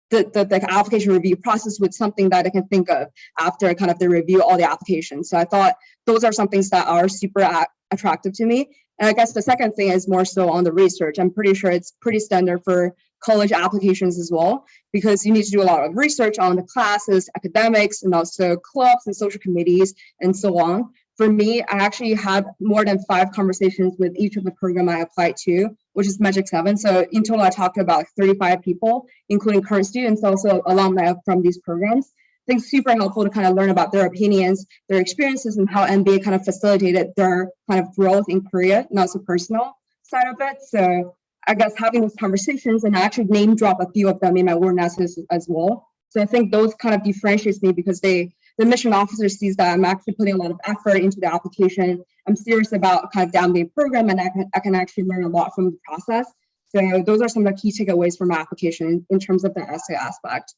the application review process with something that I can think of after kind of they review all the applications. So I thought those are some things that are super attractive to me. And I guess the second thing is more so on the research. I'm pretty sure it's pretty standard for college applications as well, because you need to do a lot of research on the classes, academics, and also clubs and social committees and so on. For me, I actually had more than 5 conversations with each of the program I applied to, which is Magic 7. So in total, I talked to about 35 people, including current students, also alumni from these programs. I think super helpful to kind of learn about their opinions, their experiences, and how MBA kind of facilitated their kind of growth in career, not so personal side of it. So I guess having those conversations, and I actually name drop a few of them in my Wharton essays as well. So I think those kind of differentiates me because the mission officer sees that I'm actually putting a lot of effort into the application. I'm serious about kind of the MBA program, and I can actually learn a lot from the process. So those are some of the key takeaways from my application in terms of the essay aspect.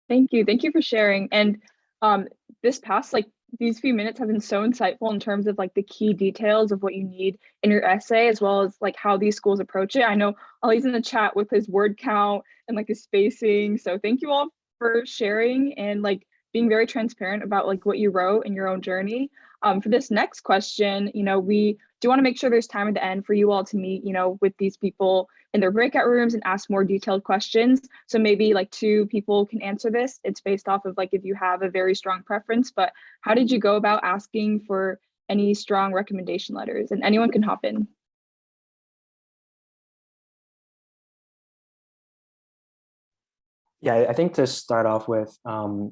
Thank you. Thank you for sharing. And this past, like these few minutes have been so insightful in terms of like the key details of what you need in your essay, as well as like how these schools approach it. I know Ali's in the chat with his word count and like his spacing. So thank you all for sharing and like being very transparent about like what you wrote in your own journey. For this next question, we do want to make sure there's time at the end for you all to meet, with these people in their breakout rooms and ask more detailed questions. So maybe like 2 people can answer this. It's based off of like if you have a very strong preference, but how did you go about asking for any strong recommendation letters? And anyone can hop in.
Yeah, I think to start off with,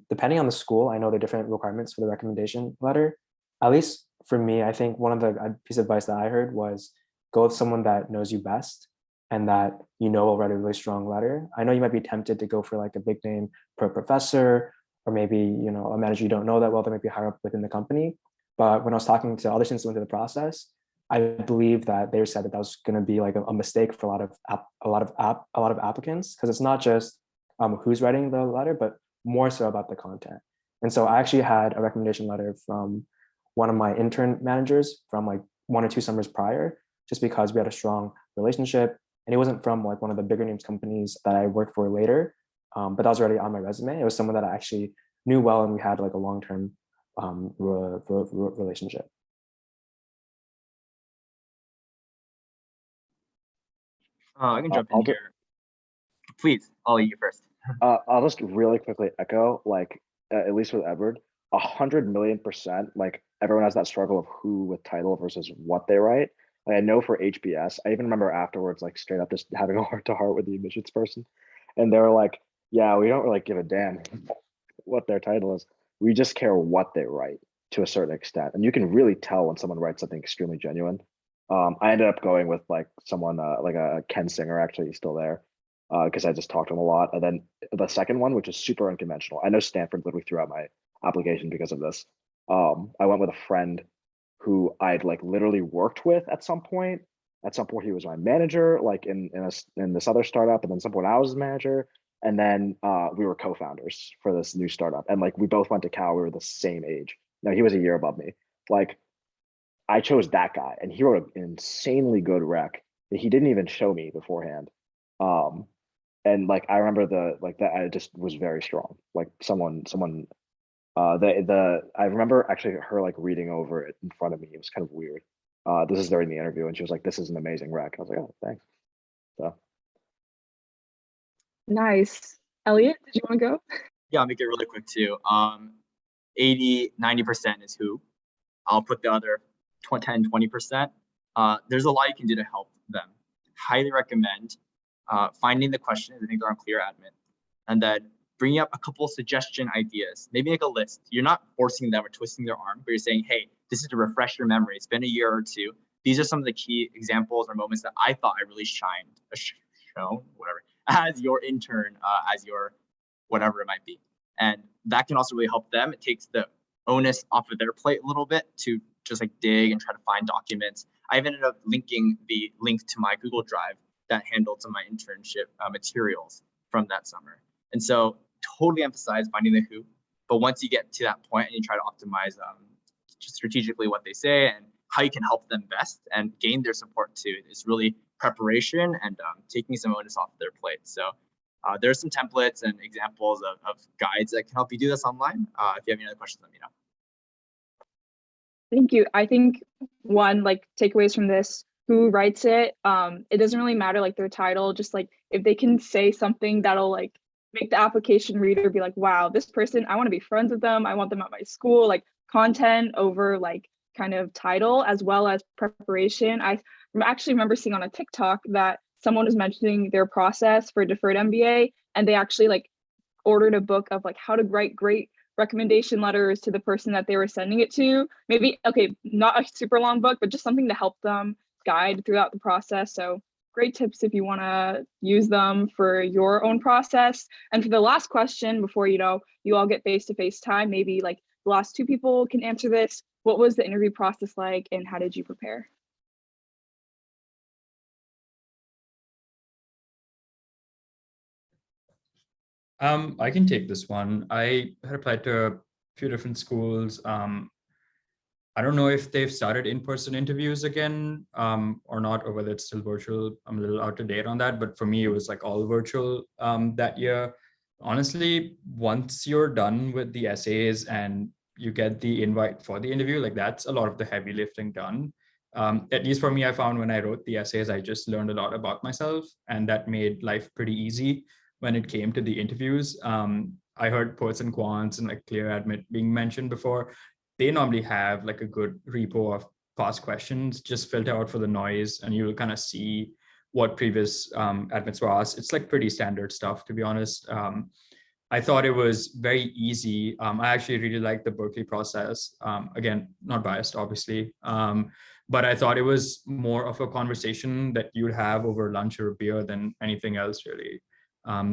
depending on the school, I know there are different requirements for the recommendation letter. At least for me, I think one of the piece of advice that I heard was go with someone that knows you best and that you know will write a really strong letter. I know you might be tempted to go for like a big name professor, or maybe a manager you don't know that well that might be higher up within the company. But when I was talking to other students who went through the process, I believe that they said that that was going to be like a mistake for a lot of applicants, because it's not just who's writing the letter, but more so about the content. And so I actually had a recommendation letter from one of my intern managers from like 1 or 2 summers prior, just because we had a strong relationship. And he wasn't from like one of the bigger names companies that I worked for later, but that was already on my resume. It was someone that I actually knew well, and we had like a long-term relationship.
I can jump in here. Please, I'll let you first.
I'll just really quickly echo, like, at least with Edward, 100 million%, like everyone has that struggle of who with title versus what they write. Like, I know for HBS, I even remember afterwards, like straight up just having a heart to heart with the admissions person. And they were like, yeah, we don't really give a damn what their title is. We just care what they write to a certain extent. And you can really tell when someone writes something extremely genuine. I ended up going with like someone like a Ken Singer, actually, he's still there, because I just talked to him a lot. And then the second one, which is super unconventional, I know Stanford literally threw out my application because of this. I went with a friend who I'd like literally worked with at some point. At some point, he was my manager, like in this other startup, and then some point I was his manager, and then we were co-founders for this new startup. And like we both went to Cal, we were the same age. No, he was a year above me. Like I chose that guy, and he wrote an insanely good rec that he didn't even show me beforehand. And like I remember that I just was very strong. Like someone I remember actually her like reading over it in front of me. It was kind of weird. This is during the interview, and she was like, "This is an amazing rec." I was like, "Oh, thanks." So
Nice. Elliot, did you want to go?
Yeah, I'll make it really quick too. 80-90% is who. I'll put the other 10-20%. There's a lot you can do to help them. Highly recommend finding the questions I think they're on Clear Admin, and then bringing up a couple suggestion ideas. Maybe make a list. You're not forcing them or twisting their arm, but you're saying, hey, this is to refresh your memory. It's been a year or two. These are some of the key examples or moments that I thought I really shown, whatever, as your intern, as your whatever it might be. And that can also really help them. It takes the onus off of their plate a little bit to just like dig and try to find documents. I've ended up linking the link to my Google Drive that handled some of my internship materials from that summer. And so totally emphasize finding the who, but once you get to that point and you try to optimize just strategically what they say and how you can help them best and gain their support too, is really preparation and taking some onus off their plate. So there's some templates and examples of guides that can help you do this online. If you have any other questions, let me know.
Thank you. I think one, like takeaways from this, who writes it, it doesn't really matter like their title, just like if they can say something that'll like make the application reader be like, wow, this person, I want to be friends with them. I want them at my school, like content over like kind of title as well as preparation. I actually remember seeing on a TikTok that someone was mentioning their process for Deferred MBA, and they actually like ordered a book of like how to write great recommendation letters to the person that they were sending it to. Maybe, okay, not a super long book, but just something to help them guide throughout the process. So great tips if you want to use them for your own process. And for the last question, before you all get face-to-face time, maybe like the last 2 people can answer this. What was the interview process like, and how did you prepare?
I can take this one. I had applied to a few different schools. I don't know if they've started in-person interviews again or not, or whether it's still virtual. I'm a little out of date on that, but for me, it was like all virtual that year. Honestly, once you're done with the essays and you get the invite for the interview, like that's a lot of the heavy lifting done. At least for me, I found when I wrote the essays, I just learned a lot about myself, and that made life pretty easy when it came to the interviews. I heard Poets and Quants and like Clear Admit being mentioned before. They normally have like a good repo of past questions, just filter out for the noise, and you'll kind of see what previous admits were asked. It's like pretty standard stuff, to be honest. I thought it was very easy. I actually really liked the Berkeley process. Again, not biased, obviously. But I thought it was more of a conversation that you'd have over lunch or a beer than anything else, really.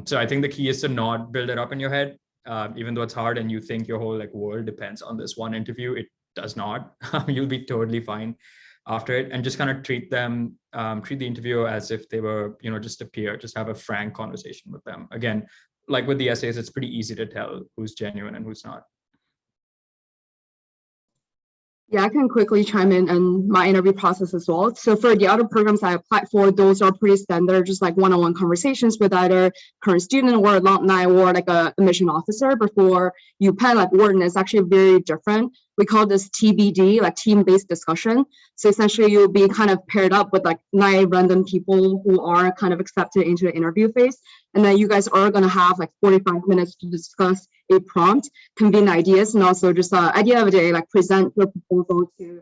So I think the key is to not build it up in your head, even though it's hard and you think your whole like world depends on this one interview. It does not. You'll be totally fine after it, and just kind of treat the interviewer as if they were, just a peer. Just have a frank conversation with them. Again, like with the essays, it's pretty easy to tell who's genuine and who's not.
Yeah, I can quickly chime in on my interview process as well. So for the other programs I applied for, those are pretty standard, just like one-on-one conversations with either current student or alumni or like a admission officer. Before UPenn, like Wharton, is actually very different. We call this TBD, like team-based discussion. So essentially you'll be kind of paired up with like 9 random people who are kind of accepted into the interview phase. And then you guys are going to have like 45 minutes to discuss a prompt, convene ideas, and also just idea of the day, like present your proposal to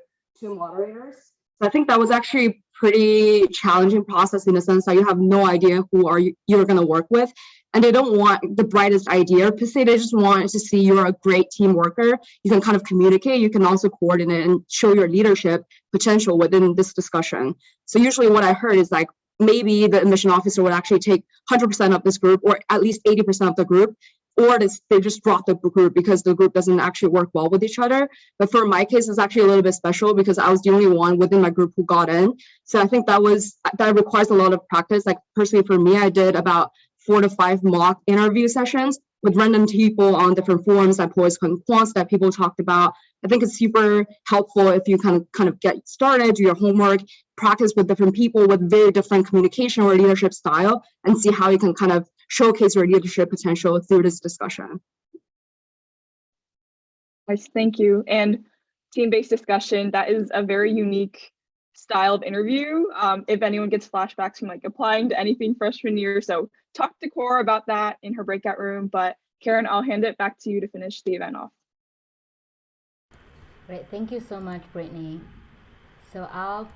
moderators. So I think that was actually pretty challenging process in the sense that you have no idea who you're going to work with, and they don't want the brightest idea per se. They just want to see you're a great team worker. You can kind of communicate. You can also coordinate and show your leadership potential within this discussion. So usually what I heard is like maybe the admission officer would actually take 100% of this group, or at least 80% of the group, or they just drop the group because the group doesn't actually work well with each other. But for my case, it's actually a little bit special because I was the only one within my group who got in. So I think that requires a lot of practice. Like personally for me, I did about 4 to 5 mock interview sessions with random people on different forums like Poise and Quants that people talked about. I think it's super helpful if you kind of get started, do your homework, practice with different people with very different communication or leadership style, and see how you can kind of showcase your leadership potential through this discussion.
Nice, thank you. And team-based discussion, that is a very unique style of interview. If anyone gets flashbacks from like applying to anything freshman year, so talk to Cora about that in her breakout room. But Karen, I'll hand it back to you to finish the event off.
Great, thank you so much, Brittany. So I'll